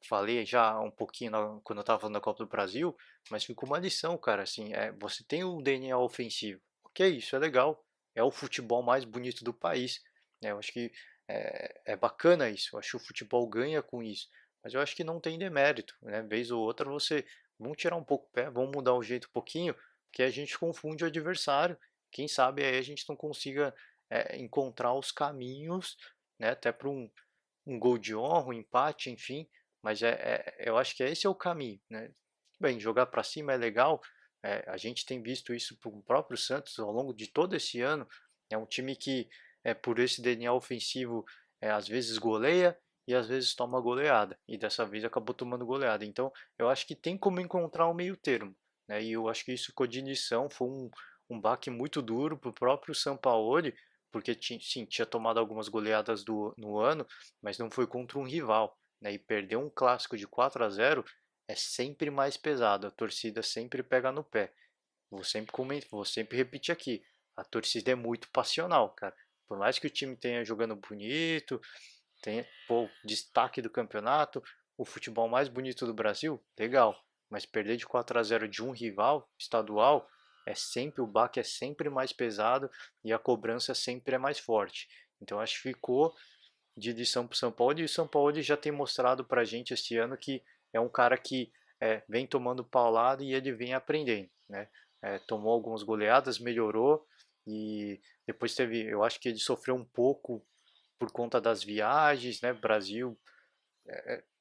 falei já um pouquinho quando eu estava falando da Copa do Brasil, mas ficou uma lição, cara, assim, você tem o DNA ofensivo, ok, isso é legal, é o futebol mais bonito do país, né? Eu acho que é bacana isso, eu acho que o futebol ganha com isso, mas eu acho que não tem demérito, né? Vez ou outra vamos tirar um pouco o pé, vamos mudar o jeito um pouquinho, que a gente confunde o adversário. Quem sabe aí a gente não consiga encontrar os caminhos, né? Até para um gol de honra, um empate, enfim. Mas eu acho que esse é o caminho, né? Bem, jogar para cima é legal. A gente tem visto isso para o próprio Santos ao longo de todo esse ano. É um time que, por esse DNA ofensivo, às vezes goleia e às vezes toma goleada, e dessa vez acabou tomando goleada. Então, eu acho que tem como encontrar um meio termo, né? E eu acho que isso com a Dinição foi um baque muito duro para o próprio Sampaoli, porque sim, tinha tomado algumas goleadas no ano, mas não foi contra um rival, né? E perder um clássico de 4-0 é sempre mais pesado, a torcida sempre pega no pé. Vou sempre repetir aqui, a torcida é muito passional, cara. Por mais que o time tenha jogando bonito, tenha, pô, destaque do campeonato, o futebol mais bonito do Brasil, legal. Mas perder de 4-0 de um rival estadual é sempre, o baque é sempre mais pesado e a cobrança sempre é mais forte. Então acho que ficou de lição para o São Paulo, e o São Paulo já tem mostrado para a gente esse ano que é um cara que vem tomando paulada e ele vem aprendendo, né? Tomou algumas goleadas, melhorou, e depois teve, eu acho que ele sofreu um pouco por conta das viagens, né? Brasil,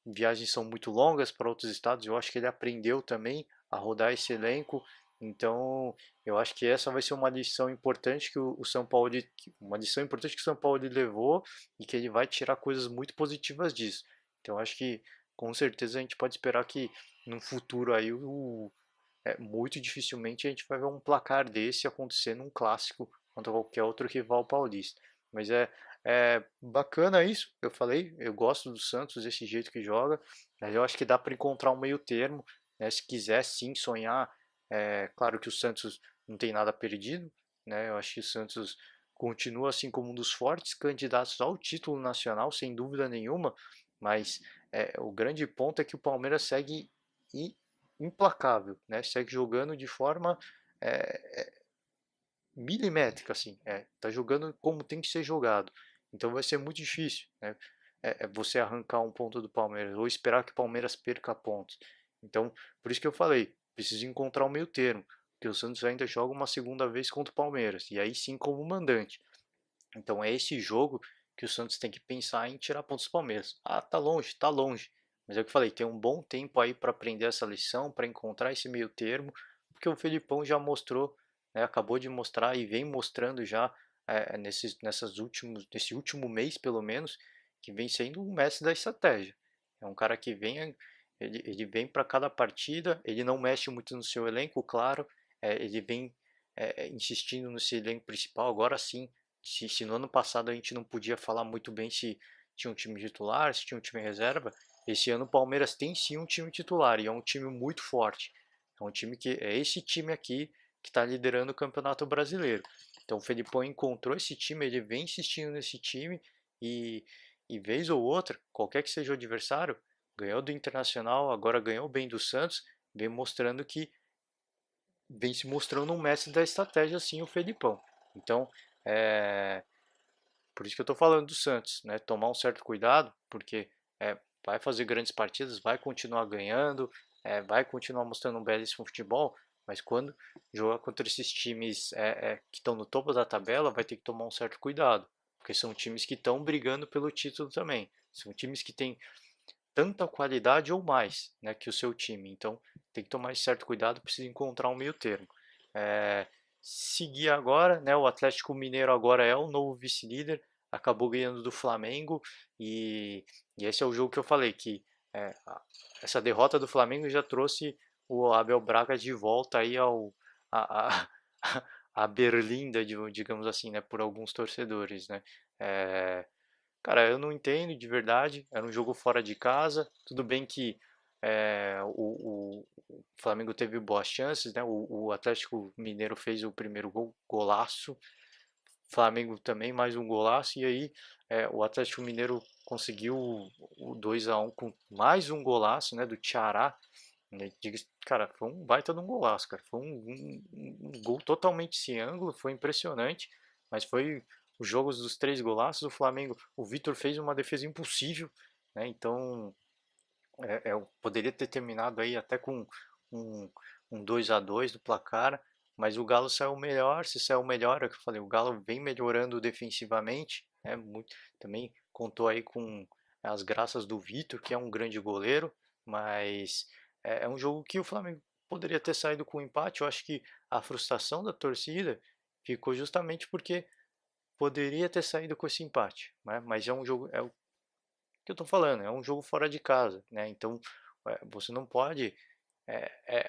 viagens são muito longas para outros estados, eu acho que ele aprendeu também a rodar esse elenco. Então, eu acho que essa vai ser uma lição importante que o São Paulo, uma lição importante que o São Paulo levou e que ele vai tirar coisas muito positivas disso. Então, eu acho que com certeza a gente pode esperar que no futuro aí muito dificilmente a gente vai ver um placar desse acontecer num clássico contra qualquer outro rival paulista. Mas é bacana isso, eu falei, eu gosto do Santos desse jeito que joga, mas eu acho que dá para encontrar um meio termo, né? Se quiser sim sonhar, claro que o Santos não tem nada perdido, né? Eu acho que o Santos continua assim como um dos fortes candidatos ao título nacional, sem dúvida nenhuma, mas o grande ponto é que o Palmeiras segue implacável, né? Segue jogando de forma é, milimétrica, assim, tá jogando como tem que ser jogado. Então vai ser muito difícil, né? Você arrancar um ponto do Palmeiras ou esperar que o Palmeiras perca pontos. Então, por isso que eu falei, precisa encontrar o meio termo, porque o Santos ainda joga uma segunda vez contra o Palmeiras e aí sim como mandante. Então é esse jogo que o Santos tem que pensar em tirar pontos do Palmeiras. Ah, tá longe, tá longe. Mas é o que eu falei, tem um bom tempo aí para aprender essa lição, para encontrar esse meio termo, porque o Felipão já mostrou, né, acabou de mostrar e vem mostrando já nesse último mês pelo menos, que vem sendo um mestre da estratégia. É um cara que ele vem para cada partida, ele não mexe muito no seu elenco, claro, ele vem insistindo no seu elenco principal, agora sim se no ano passado a gente não podia falar muito bem se tinha um time titular, se tinha um time reserva, esse ano o Palmeiras tem sim um time titular e é um time muito forte. É um time que é esse time aqui que está liderando o Campeonato Brasileiro. Então o Felipão encontrou esse time, ele vem insistindo nesse time e, e vez ou outra, qualquer que seja o adversário, ganhou do Internacional, agora ganhou bem do Santos, vem mostrando que vem se mostrando um mestre da estratégia sim o Felipão. Então, é, por isso que eu estou falando do Santos, né? Tomar um certo cuidado, porque vai fazer grandes partidas, vai continuar ganhando, vai continuar mostrando um belíssimo futebol, mas quando jogar contra esses times que estão no topo da tabela, vai ter que tomar um certo cuidado, porque são times que estão brigando pelo título também. São times que têm tanta qualidade ou mais, né, que o seu time. Então tem que tomar certo cuidado, precisa encontrar um meio termo. É, seguir agora, né, o Atlético Mineiro agora é o novo vice-líder, acabou ganhando do Flamengo e esse é o jogo que eu falei que é, essa derrota do Flamengo já trouxe o Abel Braga de volta aí a, a Berlinda, digamos assim, né, por alguns torcedores, né. É, Cara, eu não entendo de verdade. Era um jogo fora de casa. Tudo bem que o Flamengo teve boas chances, né? O Atlético Mineiro fez o primeiro gol, golaço. Flamengo também mais um golaço. E aí o Atlético Mineiro conseguiu o 2-1 com mais um golaço, né? Do Ceará. Né? Cara, foi um baita de um golaço, cara. Foi um gol totalmente sem ângulo, foi impressionante. Mas foi os jogos dos três golaços. O Flamengo, o Vitor fez uma defesa impossível, né? Então, poderia ter terminado aí até com um, um 2-2 do placar. Mas o Galo saiu melhor. Se saiu melhor, é o que eu falei, o Galo vem melhorando defensivamente, né? Também contou aí com as graças do Vitor, que é um grande goleiro, mas é um jogo que o Flamengo poderia ter saído com um empate. Eu acho que a frustração da torcida ficou justamente porque poderia ter saído com esse empate, né? Mas é um jogo, que eu tô falando, é um jogo fora de casa, né? Então, você não pode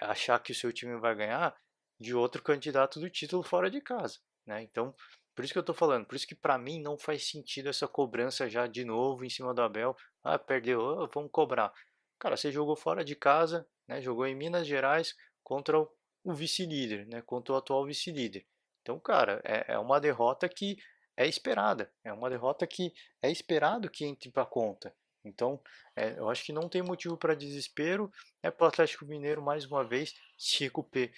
achar que o seu time vai ganhar de outro candidato do título fora de casa, né? Então, por isso que eu tô falando, por isso que para mim não faz sentido essa cobrança já de novo em cima do Abel. Ah, perdeu, vamos cobrar. Cara, você jogou fora de casa, né? Jogou em Minas Gerais contra o vice-líder, né? Contra o atual vice-líder. Então, cara, é uma derrota que é esperada, é uma derrota que é esperado que entre para conta. Então, eu acho que não tem motivo para desespero. Para o Atlético Mineiro mais uma vez se recuper,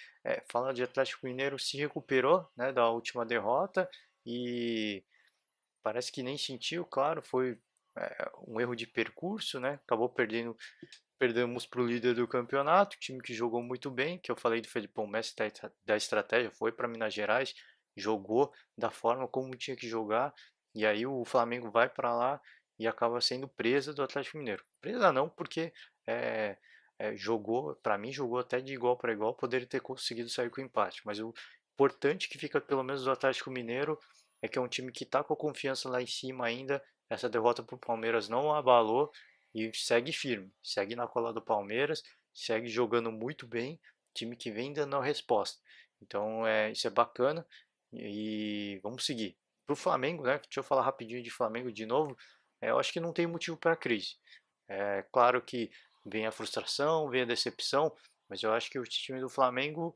fala de Atlético Mineiro se recuperou, né, da última derrota e parece que nem sentiu, claro, foi um erro de percurso, né? Acabou perdemos para o líder do campeonato, time que jogou muito bem, que eu falei do Felipão Messi da estratégia, foi para Minas Gerais, jogou da forma como tinha que jogar, e aí o Flamengo vai para lá e acaba sendo presa do Atlético Mineiro. Presa não, porque é, jogou, para mim jogou até de igual para igual, poderia ter conseguido sair com empate, mas o importante que fica pelo menos do Atlético Mineiro é que é um time que está com a confiança lá em cima ainda. Essa derrota para o Palmeiras não abalou e segue firme, segue na cola do Palmeiras, segue jogando muito bem, time que vem dando a resposta. Então, isso é bacana e vamos seguir. Para o Flamengo, né? Deixa eu falar rapidinho de Flamengo de novo. Eu acho que não tem motivo para crise. É claro que vem a frustração, vem a decepção, mas eu acho que o time do Flamengo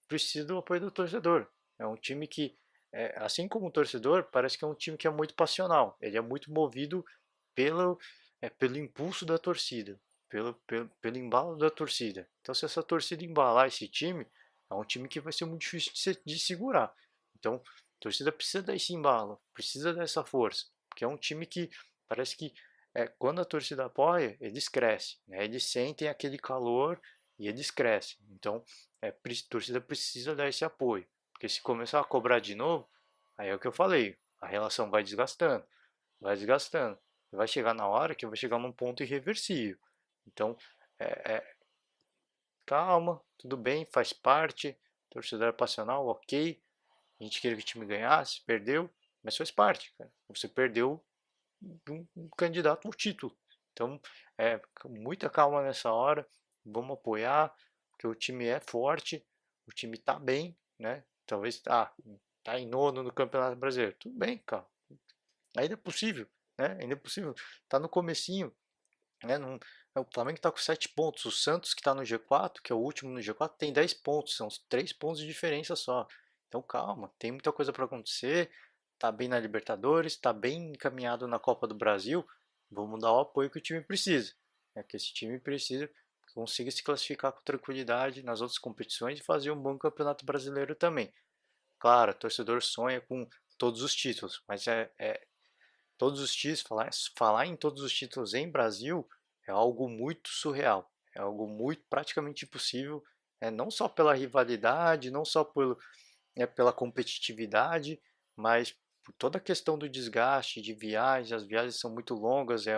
precisa do apoio do torcedor. É um time que, assim como o torcedor, parece que é um time que é muito passional. Ele é muito movido pelo, pelo impulso da torcida, pelo embalo da torcida. Então, se essa torcida embalar esse time, é um time que vai ser muito difícil de segurar. Então, a torcida precisa desse embalo, precisa dessa força, porque é um time que parece que quando a torcida apoia, eles crescem, né? Eles sentem aquele calor e eles crescem. Então, a torcida precisa dar esse apoio, porque se começar a cobrar de novo, aí é o que eu falei, a relação vai desgastando, vai desgastando. Vai chegar na hora que vai chegar num ponto irreversível. Então, calma, tudo bem, faz parte, torcedor passional, ok. A gente queria que o time ganhasse, perdeu, mas faz parte, cara. Você perdeu um candidato ao título. Então, muita calma nessa hora, vamos apoiar, porque o time é forte, o time tá bem, né? Talvez tá em nono no Campeonato Brasileiro. Tudo bem, cara. Ainda é possível, né? Ainda é possível. Tá no comecinho, né? O Flamengo está com 7 pontos. O Santos, que está no G4, que é o último no G4, tem 10 pontos. São 3 pontos de diferença só. Então calma, tem muita coisa para acontecer. Tá bem na Libertadores, tá bem encaminhado na Copa do Brasil. Vamos dar o apoio que o time precisa. Que esse time precisa que consiga se classificar com tranquilidade nas outras competições e fazer um bom campeonato brasileiro também. Claro, o torcedor sonha com todos os títulos, mas todos os títulos, falar em todos os títulos em Brasil é algo muito surreal, é algo muito praticamente impossível, não só pela rivalidade, não só pela competitividade, mas por toda a questão do desgaste de viagens, as viagens são muito longas, é,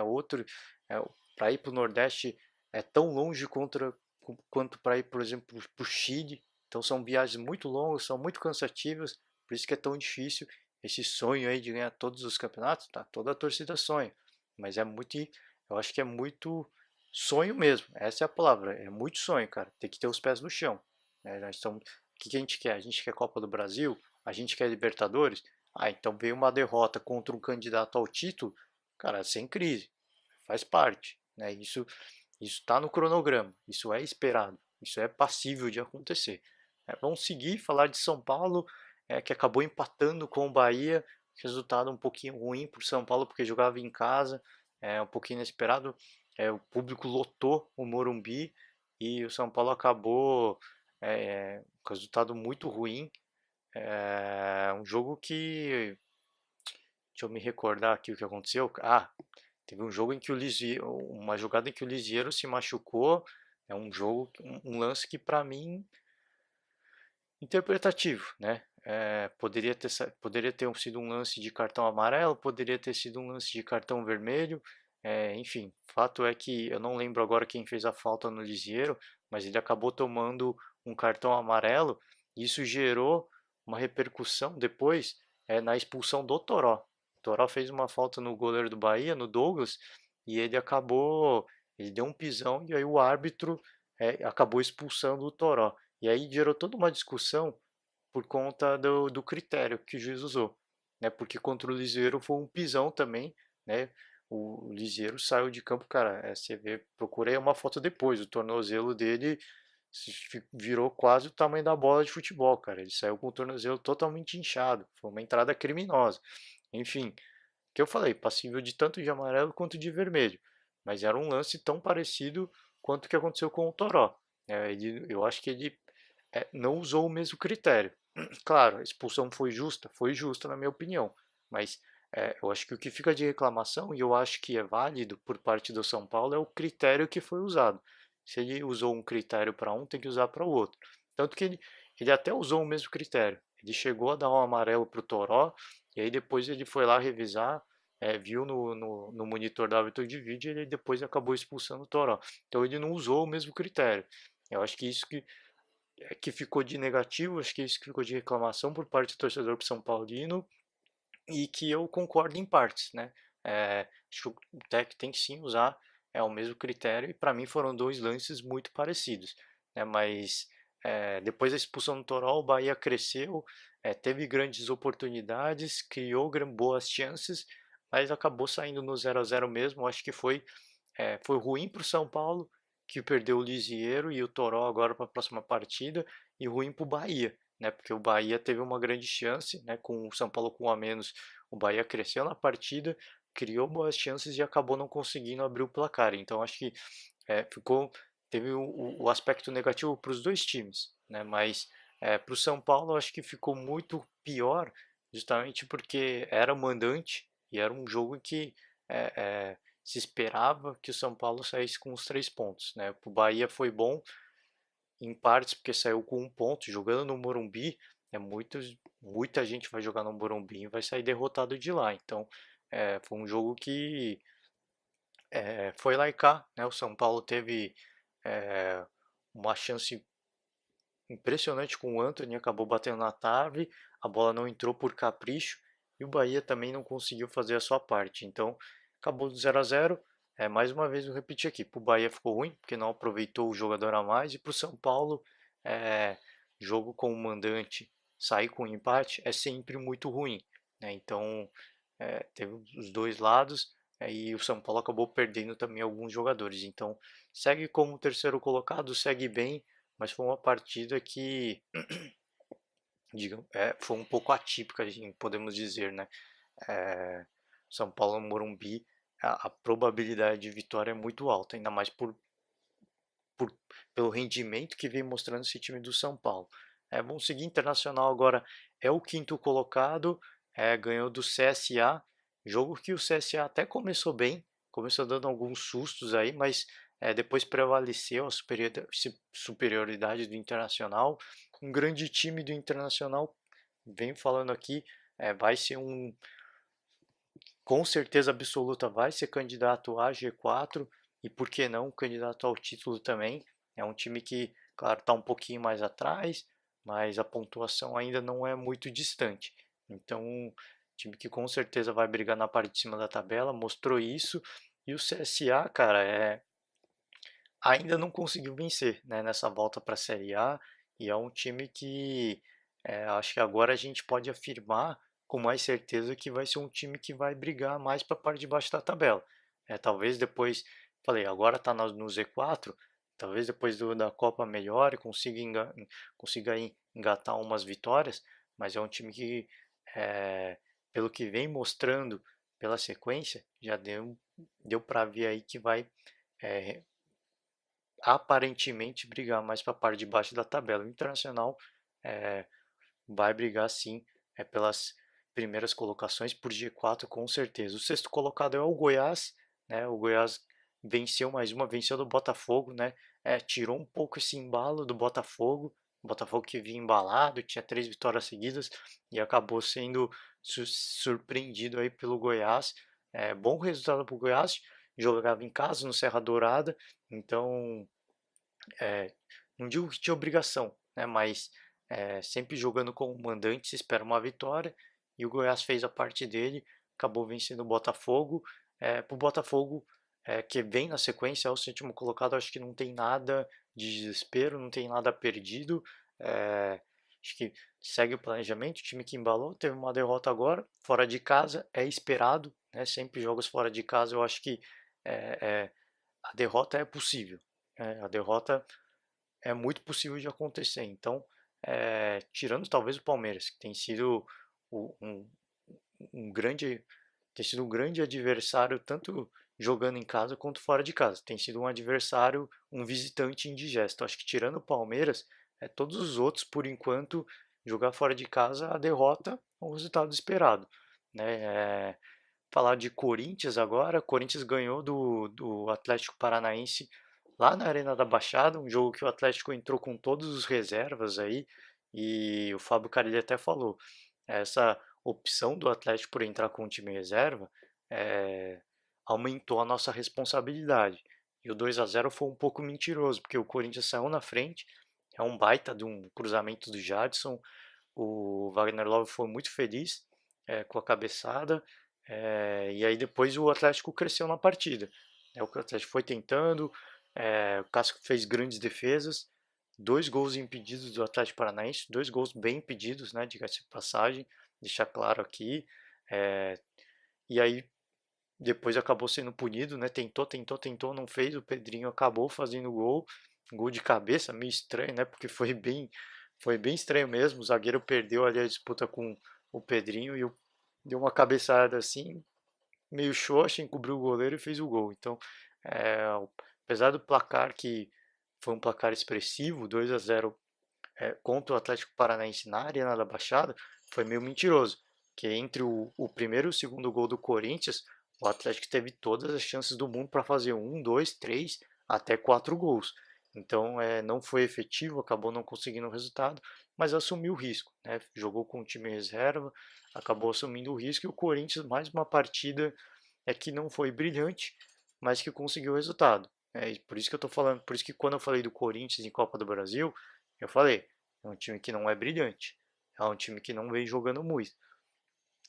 para ir para o Nordeste é tão longe quanto para ir, por exemplo, para o Chile, então são viagens muito longas, são muito cansativas, por isso que é tão difícil esse sonho aí de ganhar todos os campeonatos, tá? Toda a torcida sonha, mas eu acho que é muito sonho mesmo, essa é a palavra, é muito sonho, cara, tem que ter os pés no chão, né? O que a gente quer? A gente quer Copa do Brasil? A gente quer Libertadores? Então veio uma derrota contra um candidato ao título, cara, sem crise, faz parte, né? Isso está no cronograma, isso é esperado, isso é passível de acontecer. Vamos seguir, falar de São Paulo, que acabou empatando com o Bahia, resultado um pouquinho ruim para o São Paulo, porque jogava em casa, um pouquinho inesperado. O público lotou o Morumbi e o São Paulo acabou com resultado muito ruim. Um jogo que, deixa eu me recordar aqui o que aconteceu. Teve um jogo em que uma jogada em que o Lisieiro se machucou. É um jogo, um lance que para mim interpretativo, né? Poderia ter sido um lance de cartão amarelo, poderia ter sido um lance de cartão vermelho, enfim. Fato é que eu não lembro agora quem fez a falta no Lisieiro, mas ele acabou tomando um cartão amarelo. E isso gerou uma repercussão depois na expulsão do Toró. O Toró fez uma falta no goleiro do Bahia, no Douglas, e ele deu um pisão e aí o árbitro acabou expulsando o Toró. E aí gerou toda uma discussão por conta do critério que o juiz usou, né? Porque contra o Liseiro foi um pisão também, né? O Liseiro saiu de campo, cara, você vê, procurei uma foto depois, o tornozelo dele virou quase o tamanho da bola de futebol, cara. Ele saiu com o tornozelo totalmente inchado, foi uma entrada criminosa. Enfim, que eu falei, passível de tanto de amarelo quanto de vermelho, mas era um lance tão parecido quanto o que aconteceu com o Toró. Eu acho que ele não usou o mesmo critério. Claro, a expulsão foi justa na minha opinião, mas eu acho que o que fica de reclamação, e eu acho que é válido por parte do São Paulo, é o critério que foi usado. Se ele usou um critério para um, tem que usar para o outro. Tanto que ele até usou o mesmo critério. Ele chegou a dar um amarelo para o Toró, e aí depois ele foi lá revisar, viu no monitor da árbitro de vídeo e ele depois acabou expulsando o Toró. Então ele não usou o mesmo critério. Eu acho que isso que ficou de negativo, acho que isso que ficou de reclamação por parte do torcedor São Paulino e que eu concordo em partes, né? Acho que o técnico tem que sim usar o mesmo critério e para mim foram dois lances muito parecidos, né? Mas depois da expulsão do Toró, o Bahia cresceu, teve grandes oportunidades, criou boas chances, mas acabou saindo no 0 a 0 mesmo. Acho que foi ruim para o São Paulo, que perdeu o Lisieiro e o Toró agora para a próxima partida, e ruim para o Bahia, né? Porque o Bahia teve uma grande chance, né? Com o São Paulo com um a menos, o Bahia cresceu na partida, criou boas chances e acabou não conseguindo abrir o placar. Então acho que é, ficou teve o aspecto negativo para os dois times, né? Mas para o São Paulo acho que ficou muito pior, justamente porque era o mandante e era um jogo que é, é, se esperava que o São Paulo saísse com os 3 pontos, né? O Bahia foi bom em partes porque saiu com um ponto, jogando no Morumbi, muita gente vai jogar no Morumbi e vai sair derrotado de lá. Então, foi um jogo que foi lá e cá, né? O São Paulo teve é, uma chance impressionante com o Antony, acabou batendo na trave, a bola não entrou por capricho e o Bahia também não conseguiu fazer a sua parte. Então, acabou do 0 a 0. Mais uma vez eu repeti aqui, para o Bahia ficou ruim, porque não aproveitou o jogador a mais, e para o São Paulo, é, jogo com o mandante, sair com um empate é sempre muito ruim, né? Então, teve os dois lados, e o São Paulo acabou perdendo também alguns jogadores. Então, segue como terceiro colocado, segue bem, mas foi uma partida que, foi um pouco atípica, assim, podemos dizer, né? É, São Paulo no Morumbi, a probabilidade de vitória é muito alta, ainda mais por, pelo rendimento que vem mostrando esse time do São Paulo. Vamos seguir Internacional agora, é o quinto colocado, ganhou do CSA, jogo que o CSA até começou bem, começou dando alguns sustos aí, mas depois prevaleceu a superioridade do Internacional. Um grande time do Internacional, venho falando aqui, vai ser com certeza absoluta vai ser candidato a G4 e por que não candidato ao título também. É um time que, claro, está um pouquinho mais atrás, mas a pontuação ainda não é muito distante. Então, time que com certeza vai brigar na parte de cima da tabela, mostrou isso. E o CSA, cara, ainda não conseguiu vencer, né, nessa volta para a Série A. E é um time que acho que agora a gente pode afirmar com mais certeza que vai ser um time que vai brigar mais para a parte de baixo da tabela. Talvez depois, falei, agora está no Z4, talvez depois da Copa melhore, consiga engatar umas vitórias, mas é um time que, pelo que vem mostrando pela sequência, já deu para ver aí que vai é, aparentemente brigar mais para a parte de baixo da tabela. O Internacional é, vai brigar sim pelas primeiras colocações por G4 com certeza. O sexto colocado é o Goiás, né? O Goiás venceu mais uma, venceu do Botafogo, né? Tirou um pouco esse embalo do Botafogo. O Botafogo que vinha embalado, tinha 3 vitórias seguidas e acabou sendo surpreendido aí pelo Goiás. Bom resultado para o Goiás, jogava em casa no Serra Dourada, então é, não digo que tinha obrigação, né, mas sempre jogando como mandante se espera uma vitória e o Goiás fez a parte dele, acabou vencendo o Botafogo. Para o Botafogo que vem na sequência, é o sétimo colocado, acho que não tem nada de desespero, não tem nada perdido, é, acho que segue o planejamento, o time que embalou, teve uma derrota agora, fora de casa, é esperado, né, sempre jogos fora de casa, eu acho que é, é, a derrota é possível, a derrota é muito possível de acontecer, então, tirando talvez o Palmeiras, que tem sido um, um grande tem sido um grande adversário, tanto jogando em casa quanto fora de casa. Tem sido um adversário, um visitante indigesto. Acho que tirando o Palmeiras, todos os outros, por enquanto, jogar fora de casa, a derrota é o resultado esperado. Né? Falar de Corinthians agora, Corinthians ganhou do Atlético Paranaense lá na Arena da Baixada, um jogo que o Atlético entrou com todos os reservas aí, e o Fábio Carilli até falou, essa opção do Atlético por entrar com o time reserva é, aumentou a nossa responsabilidade. E o 2-0 foi um pouco mentiroso, porque o Corinthians saiu na frente, é um baita de um cruzamento do Jadson, o Wagner Love foi muito feliz com a cabeçada, e aí depois o Atlético cresceu na partida. O Atlético foi tentando, o Casco fez grandes defesas, dois gols impedidos do Atlético Paranaense, dois gols bem impedidos, né, diga-se de passagem, deixar claro aqui. É, e aí depois acabou sendo punido, né? Tentou, tentou, tentou, não fez. O Pedrinho acabou fazendo o gol, gol de cabeça, meio estranho, né? Porque foi bem estranho mesmo. O zagueiro perdeu ali a disputa com o Pedrinho e deu uma cabeçada assim, meio xoxa, encobriu o goleiro e fez o gol. Então, é, apesar do placar que foi um placar expressivo, 2-0 contra o Atlético Paranaense na Arena da Baixada, foi meio mentiroso. Que entre o primeiro e o segundo gol do Corinthians, o Atlético teve todas as chances do mundo para fazer um, dois, três, até quatro gols. Então não foi efetivo, acabou não conseguindo o resultado, mas assumiu o risco. Né? Jogou com o time reserva, acabou assumindo o risco e o Corinthians, mais uma partida que não foi brilhante, mas que conseguiu o resultado. Por isso que eu estou falando, por isso que quando eu falei do Corinthians em Copa do Brasil, eu falei, é um time que não é brilhante, é um time que não vem jogando muito,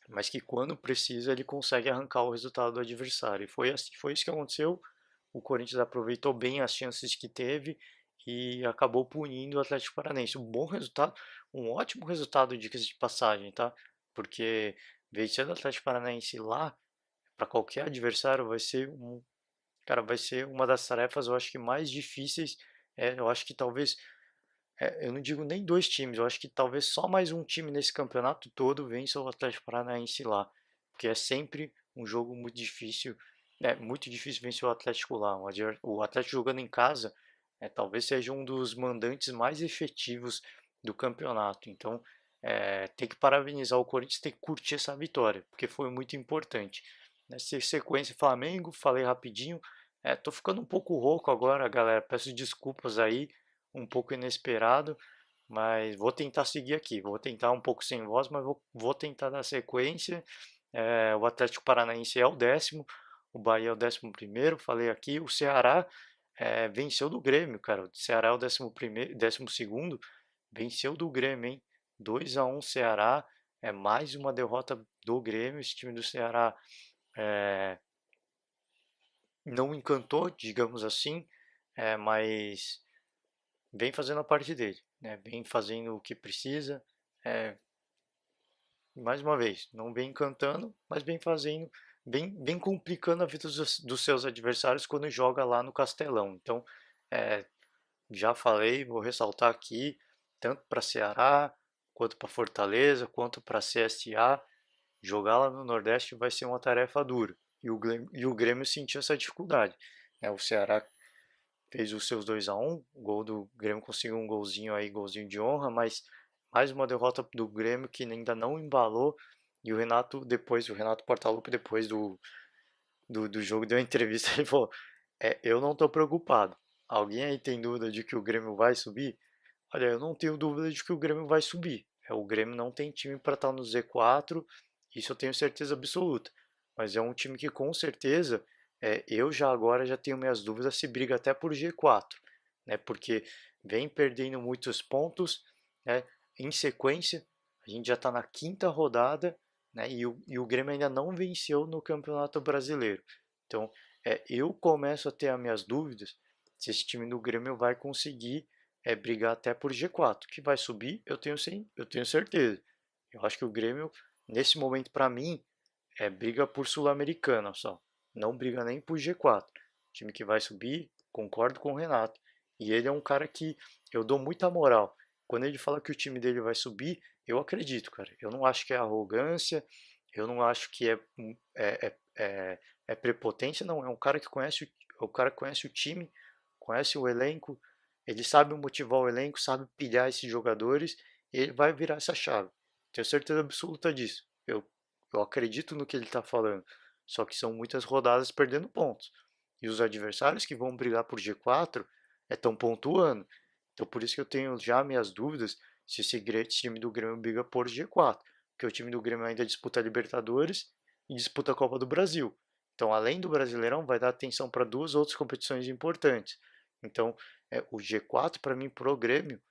mas que quando precisa ele consegue arrancar o resultado do adversário. E foi assim, foi isso que aconteceu. O Corinthians aproveitou bem as chances que teve e acabou punindo o Atlético Paranaense. Um bom resultado, um ótimo resultado, dicas de passagem, tá? Porque vencer o Atlético Paranaense lá para qualquer adversário vai ser uma das tarefas, eu acho que mais difíceis. Eu acho que talvez eu não digo nem dois times, eu acho que talvez só mais um time nesse campeonato todo vença o Atlético Paranaense lá, porque é sempre um jogo muito difícil vencer o Atlético lá. O Atlético jogando em casa, talvez seja um dos mandantes mais efetivos do campeonato. Então, tem que parabenizar o Corinthians, tem que curtir essa vitória, porque foi muito importante. Nessa sequência, Flamengo, falei rapidinho. Tô ficando um pouco rouco agora, galera. Peço desculpas aí, um pouco inesperado, mas vou tentar seguir aqui. Vou tentar um pouco sem voz, mas vou tentar dar sequência. O Atlético Paranaense é o décimo, o Bahia é o 11º, falei aqui. O Ceará venceu do Grêmio, cara. O Ceará é o 11º, 12º, venceu do Grêmio, hein? 2-1 Ceará, é mais uma derrota do Grêmio. Esse time do Ceará é, não encantou, digamos assim, mas vem fazendo a parte dele, né? Vem fazendo o que precisa. É, mais uma vez, não vem encantando, mas vem fazendo, vem complicando a vida dos seus adversários quando joga lá no Castelão. Então, é, já falei, vou ressaltar aqui, tanto para Ceará, quanto para Fortaleza, quanto para CSA, jogar lá no Nordeste vai ser uma tarefa dura. E o Grêmio sentiu essa dificuldade. O Ceará fez os seus 2-1, o gol do Grêmio conseguiu um golzinho aí, golzinho de honra, mas mais uma derrota do Grêmio que ainda não embalou. E o Renato Portaluppi, depois do jogo, deu uma entrevista e falou: eu não estou preocupado. Alguém aí tem dúvida de que o Grêmio vai subir? Olha, eu não tenho dúvida de que o Grêmio vai subir. O Grêmio não tem time para estar no Z4, isso eu tenho certeza absoluta. Mas é um time que com certeza eu já agora já tenho minhas dúvidas se briga até por G4, né? Porque vem perdendo muitos pontos, né? Em sequência, a gente já está na quinta rodada, né? E o Grêmio ainda não venceu no Campeonato Brasileiro. Então eu começo a ter as minhas dúvidas se esse time do Grêmio vai conseguir brigar até por G4, que vai subir, eu tenho certeza. Eu acho que o Grêmio, nesse momento, para mim, briga por Sul-Americana só. Não briga nem por G4. Time que vai subir, concordo com o Renato. E ele é um cara que eu dou muita moral. Quando ele fala que o time dele vai subir, eu acredito, cara. Eu não acho que é arrogância, eu não acho que é prepotência, não. É um cara que conhece o cara que conhece o time, conhece o elenco, ele sabe motivar o elenco, sabe pilhar esses jogadores, e ele vai virar essa chave. Tenho certeza absoluta disso. Eu acredito no que ele está falando. Só que são muitas rodadas perdendo pontos. E os adversários que vão brigar por G4 estão pontuando. Então por isso que eu tenho já minhas dúvidas se esse time do Grêmio briga por G4. Porque o time do Grêmio ainda disputa a Libertadores e disputa a Copa do Brasil. Então, além do Brasileirão, vai dar atenção para duas outras competições importantes. Então, o G4 para mim pro Grêmio,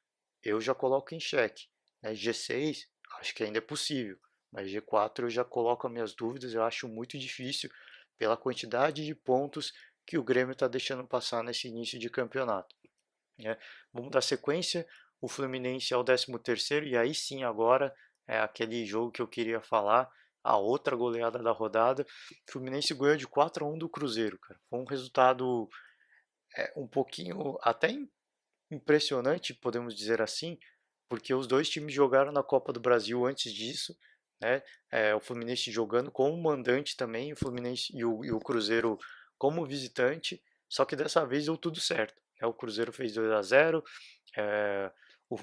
eu já coloco em xeque. Né? G6, acho que ainda é possível. Mas G4 eu já coloco as minhas dúvidas, eu acho muito difícil pela quantidade de pontos que o Grêmio está deixando passar nesse início de campeonato. Né? Vamos dar sequência, o Fluminense é o 13º, e aí sim agora é aquele jogo que eu queria falar, a outra goleada da rodada. O Fluminense ganhou de 4-1 do Cruzeiro, cara. Foi um resultado um pouquinho até impressionante, podemos dizer assim, porque os dois times jogaram na Copa do Brasil antes disso, né? O Fluminense jogando como mandante também, o Fluminense e o Cruzeiro como visitante, só que dessa vez deu tudo certo. Né? O Cruzeiro fez 2-0, é, o,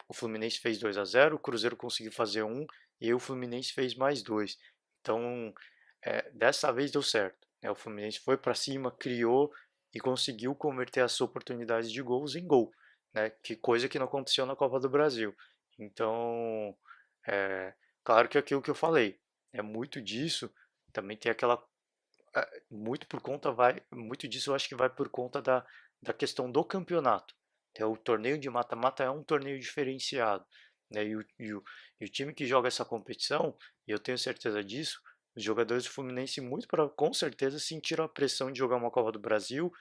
o Fluminense fez 2-0, o Cruzeiro conseguiu fazer um e o Fluminense fez mais dois. Então, dessa vez deu certo. Né? O Fluminense foi para cima, criou e conseguiu converter as oportunidades de gols em gol, né? Que coisa que não aconteceu na Copa do Brasil. Então, é, claro que é aquilo que eu falei, é muito disso, também tem aquela muito por conta vai, muito disso eu acho que vai por conta da questão do campeonato. O torneio de mata-mata é um torneio diferenciado, né? E o time que joga essa competição, e eu tenho certeza disso, os jogadores do Fluminense com certeza sentiram a pressão de jogar uma Copa do Brasil,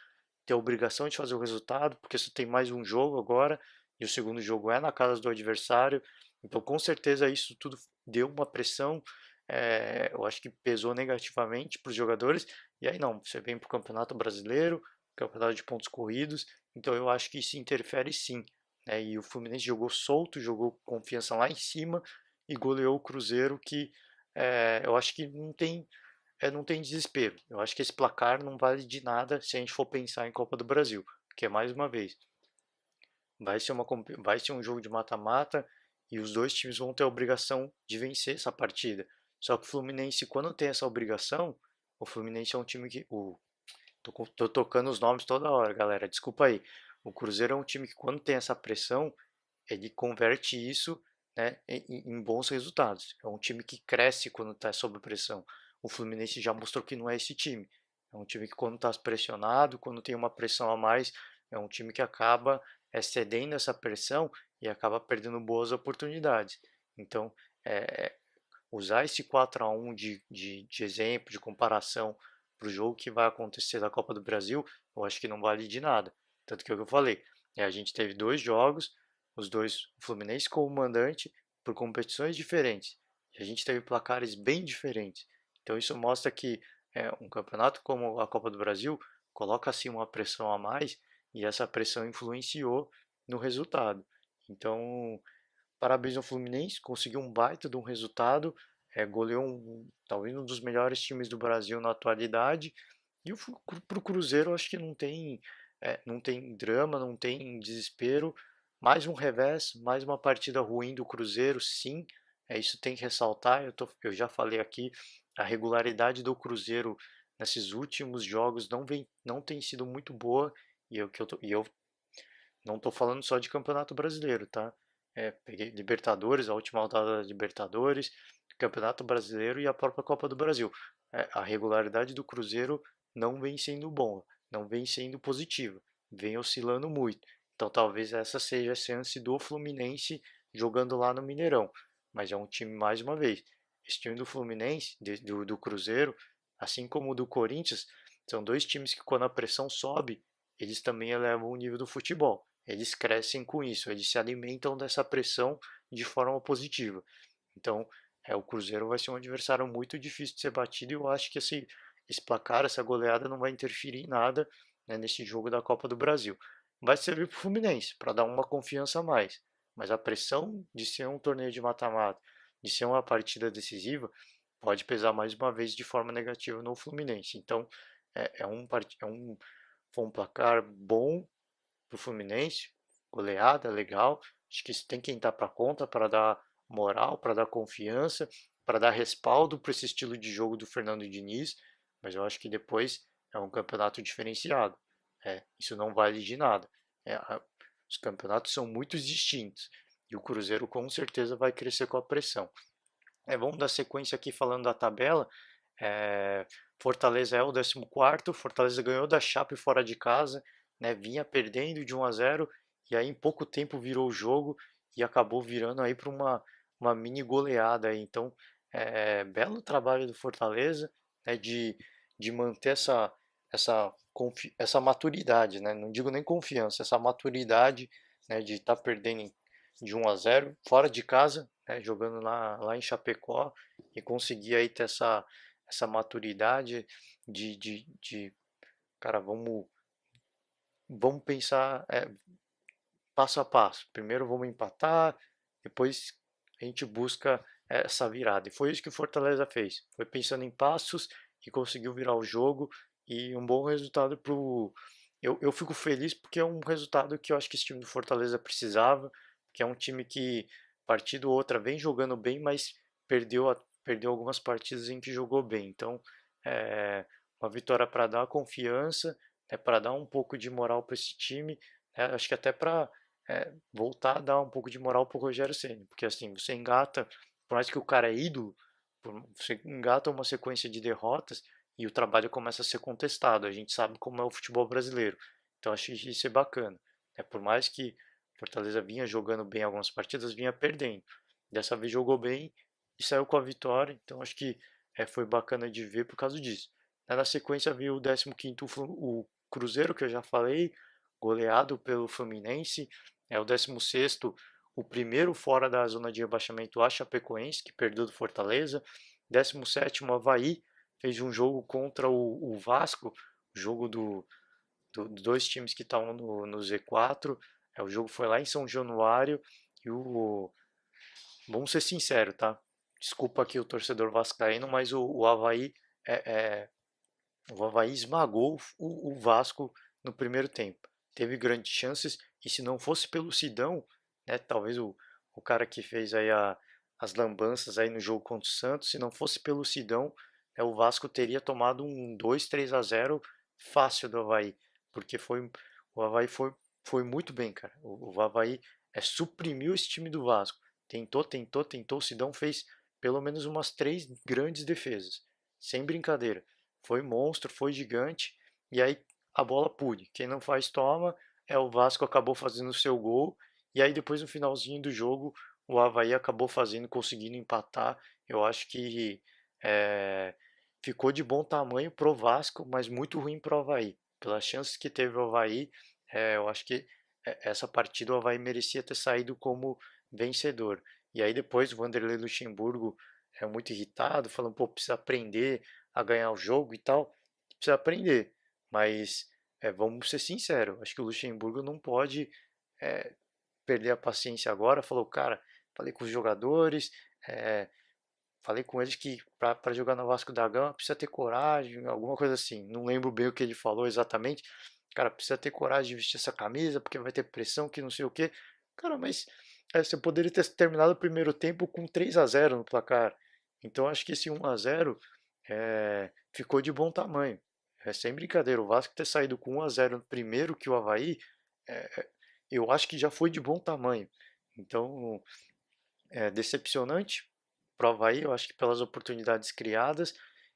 ter a obrigação de fazer o resultado, porque só tem mais um jogo agora, e o segundo jogo é na casa do adversário. Então, com certeza, isso tudo deu uma pressão, eu acho que pesou negativamente para os jogadores. E aí, não, você vem para o Campeonato Brasileiro, Campeonato de pontos corridos, então eu acho que isso interfere sim. Né? E o Fluminense jogou solto, jogou confiança lá em cima e goleou o Cruzeiro, que eu acho que não tem desespero. Eu acho que esse placar não vale de nada se a gente for pensar em Copa do Brasil, porque mais uma vez vai ser um jogo de mata-mata e os dois times vão ter a obrigação de vencer essa partida. Só que o Fluminense, quando tem essa obrigação, o Fluminense é um time que tô tocando os nomes toda hora, galera. Desculpa aí. O Cruzeiro é um time que quando tem essa pressão, ele converte isso, né, em bons resultados. É um time que cresce quando está sob pressão. O Fluminense já mostrou que não é esse time. É um time que quando está pressionado, quando tem uma pressão a mais, é um time que acaba cedendo essa pressão e acaba perdendo boas oportunidades. Então, é, usar esse 4-1 de exemplo, de comparação para o jogo que vai acontecer da Copa do Brasil, eu acho que não vale de nada. Tanto que é o que eu falei, a gente teve dois jogos, os dois, o Fluminense como mandante, por competições diferentes. E a gente teve placares bem diferentes. Então isso mostra que um campeonato como a Copa do Brasil coloca assim uma pressão a mais e essa pressão influenciou no resultado. Então, parabéns ao Fluminense, conseguiu um baita de um resultado, goleou talvez um dos melhores times do Brasil na atualidade. E para o Cruzeiro, acho que não tem drama, não tem desespero. Mais um revés, mais uma partida ruim do Cruzeiro, sim. Isso tem que ressaltar. Eu já falei aqui, a regularidade do Cruzeiro nesses últimos jogos não tem sido muito boa. E eu não estou falando só de Campeonato Brasileiro, tá? Peguei Libertadores, a última rodada da Libertadores, Campeonato Brasileiro e a própria Copa do Brasil. A regularidade do Cruzeiro não vem sendo boa, não vem sendo positiva, vem oscilando muito. Então talvez essa seja a chance do Fluminense jogando lá no Mineirão. Mas é um time, mais uma vez, esse time do Fluminense, do Cruzeiro, assim como o do Corinthians, São dois times que quando a pressão sobe, eles também elevam o nível do futebol. Eles crescem com isso, eles se alimentam dessa pressão de forma positiva. Então, o Cruzeiro vai ser um adversário muito difícil de ser batido e eu acho que esse placar, essa goleada não vai interferir em nada, né, nesse jogo da Copa do Brasil. Vai servir para o Fluminense, para dar uma confiança a mais. Mas a pressão de ser um torneio de mata-mata, de ser uma partida decisiva, pode pesar mais uma vez de forma negativa no Fluminense. Então, foi um placar bom para o Fluminense, goleada, legal. Acho que isso tem que entrar para conta para dar moral, para dar confiança, para dar respaldo para esse estilo de jogo do Fernando Diniz. Mas eu acho que depois é um campeonato diferenciado. Isso não vale de nada. Os campeonatos são muito distintos e o Cruzeiro com certeza vai crescer com a pressão. Vamos dar sequência aqui falando da tabela. É, Fortaleza é o 14º, Fortaleza ganhou da Chape fora de casa, né, vinha perdendo de 1-0 e aí em pouco tempo virou o jogo e acabou virando aí para uma mini goleada aí. Então, belo trabalho do Fortaleza, né, de manter essa maturidade, né, não digo nem confiança, essa maturidade, né, de estar perdendo de 1-0 fora de casa, né, jogando lá em Chapecó e conseguir aí ter essa maturidade de cara, vamos pensar passo a passo. Primeiro vamos empatar, depois a gente busca essa virada. E foi isso que o Fortaleza fez. Foi pensando em passos e conseguiu virar o jogo e um bom resultado pro. Eu fico feliz porque é um resultado que eu acho que esse time do Fortaleza precisava, que é um time que, partida ou outra, vem jogando bem, mas perdeu algumas partidas em que jogou bem. Então, é uma vitória para dar confiança, para dar um pouco de moral para esse time, acho que até para voltar a dar um pouco de moral pro Rogério Ceni, porque assim, você engata, por mais que o cara é ídolo, você engata uma sequência de derrotas e o trabalho começa a ser contestado. A gente sabe como é o futebol brasileiro. Então acho que isso é bacana. Por mais que Fortaleza vinha jogando bem algumas partidas, vinha perdendo. Dessa vez jogou bem e saiu com a vitória. Então acho que foi bacana de ver por causa disso. Na sequência veio o 15º o Cruzeiro, que eu já falei, goleado pelo Fluminense. É o 16º, o primeiro fora da zona de rebaixamento, a Chapecoense, que perdeu do Fortaleza. 17º, Avaí, fez um jogo contra o Vasco, jogo dos dois times que estavam no Z4. O jogo foi lá em São Januário e vamos ser sinceros, tá? Desculpa aqui o torcedor vascaíno, mas o Avaí é, o Avaí esmagou o Vasco no primeiro tempo. Teve grandes chances e se não fosse pelo Sidão, né, talvez o cara que fez aí as lambanças aí no jogo contra o Santos, se não fosse pelo Sidão, o Vasco teria tomado um 2-3-0 fácil do Avaí, porque o Avaí foi muito bem, cara. O Avaí suprimiu esse time do Vasco. Tentou, tentou, tentou. O Sidão fez pelo menos umas 3 grandes defesas, sem brincadeira. Foi monstro, foi gigante. E aí a bola pude. Quem não faz toma. O Vasco acabou fazendo o seu gol. E aí depois no finalzinho do jogo o Avaí acabou fazendo, conseguindo empatar. Eu acho que é, ficou de bom tamanho pro Vasco, mas muito ruim pro Avaí. Pelas chances que teve o Avaí, eu acho que essa partida o Avaí merecia ter saído como vencedor. E aí depois o Vanderlei Luxemburgo é muito irritado, falando, pô, precisa aprender a ganhar o jogo e tal, precisa aprender. Mas vamos ser sinceros, acho que o Luxemburgo não pode é, perder a paciência agora. Falou, cara, falei com os jogadores, é, falei com eles que para jogar no Vasco da Gama precisa ter coragem, alguma coisa assim. Não lembro bem o que ele falou exatamente. Cara, precisa ter coragem de vestir essa camisa porque vai ter pressão que não sei o quê. Cara, mas você poderia ter terminado o primeiro tempo com 3-0 no placar. Então acho que esse 1-0 ficou de bom tamanho. Sem brincadeira, o Vasco ter saído com 1-0 no primeiro que o Avaí, eu acho que já foi de bom tamanho. Então, decepcionante para o Avaí, eu acho que pelas oportunidades criadas,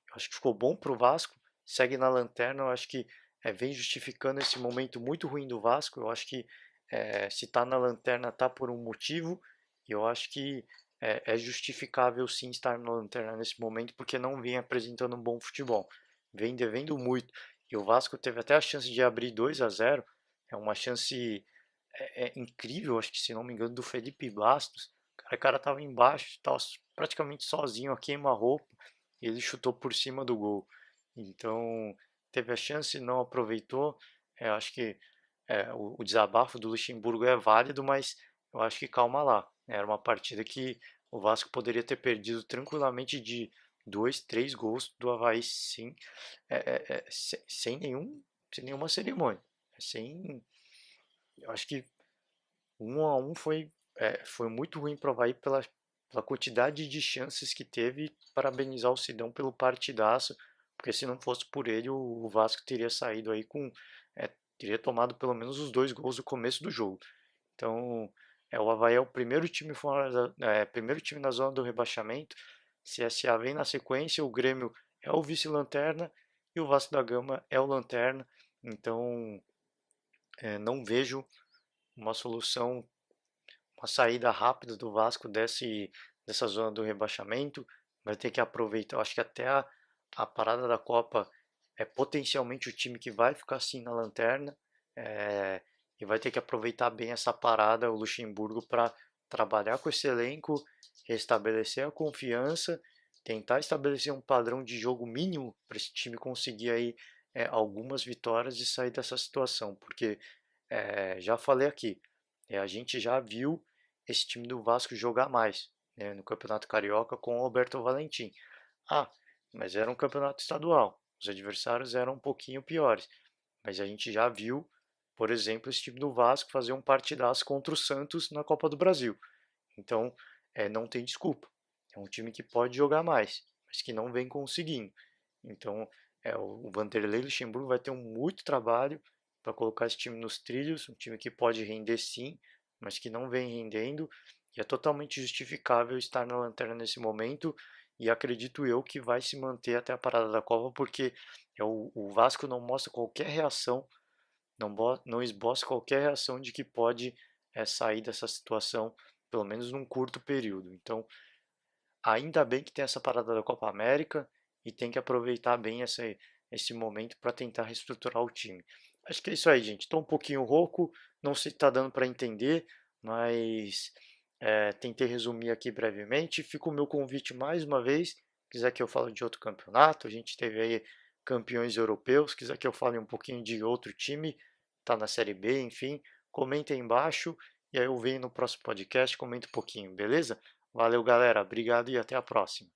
eu acho que ficou bom para o Vasco, segue na lanterna, eu acho que vem justificando esse momento muito ruim do Vasco, eu acho que se está na lanterna está por um motivo, e eu acho que é justificável sim estar na lanterna nesse momento, porque não vem apresentando um bom futebol, vem devendo muito, E o Vasco teve até a chance de abrir 2-0. É uma chance incrível, acho que se não me engano, do Felipe Bastos. O cara tava embaixo, tava praticamente sozinho a queima-roupa, e ele chutou por cima do gol. Então, teve a chance, não aproveitou. Acho que o desabafo do Luxemburgo é válido, mas eu acho que calma lá. Era uma partida que o Vasco poderia ter perdido tranquilamente de 2, 3 gols do Avaí, sim, sem nenhuma cerimônia. Sem, eu acho que 1-1 foi muito ruim para o Avaí pela quantidade de chances que teve. Parabenizar o Sidão pelo partidaço, porque se não fosse por ele, o Vasco teria saído aí teria tomado pelo menos os 2 gols no começo do jogo. Então, o Avaí é o primeiro time primeiro time na zona do rebaixamento. CSA vem na sequência, o Grêmio é o vice-lanterna e o Vasco da Gama é o lanterna. Então, não vejo uma solução, uma saída rápida do Vasco dessa zona do rebaixamento. Vai ter que aproveitar. Eu acho que até a parada da Copa é potencialmente o time que vai ficar assim na lanterna. é, e vai ter que aproveitar bem essa parada, o Luxemburgo, para trabalhar com esse elenco, restabelecer a confiança, tentar estabelecer um padrão de jogo mínimo para esse time conseguir aí algumas vitórias e sair dessa situação, porque já falei aqui, a gente já viu esse time do Vasco jogar mais, né, no Campeonato Carioca com o Alberto Valentim. Ah, mas era um campeonato estadual, os adversários eram um pouquinho piores, mas a gente já viu, por exemplo, esse time do Vasco fazer um partidaço contra o Santos na Copa do Brasil. Então, não tem desculpa. É um time que pode jogar mais, mas que não vem conseguindo. Então, o Vanderlei Luxemburgo vai ter muito trabalho para colocar esse time nos trilhos, um time que pode render sim, mas que não vem rendendo. E é totalmente justificável estar na lanterna nesse momento. E acredito eu que vai se manter até a parada da Copa, porque o Vasco não mostra qualquer reação, não esboça qualquer reação de que pode sair dessa situação, pelo menos num curto período. Então, ainda bem que tem essa parada da Copa América e tem que aproveitar bem esse momento para tentar reestruturar o time. Acho que é isso aí, gente. Estou um pouquinho rouco, não sei se está dando para entender, mas tentei resumir aqui brevemente. Fica o meu convite mais uma vez. Quiser que eu fale de outro campeonato, a gente teve aí campeões europeus. Quiser que eu fale um pouquinho de outro time, tá na Série B, enfim, comenta aí embaixo e aí eu venho no próximo podcast, comento um pouquinho, beleza? Valeu, galera. Obrigado e até a próxima.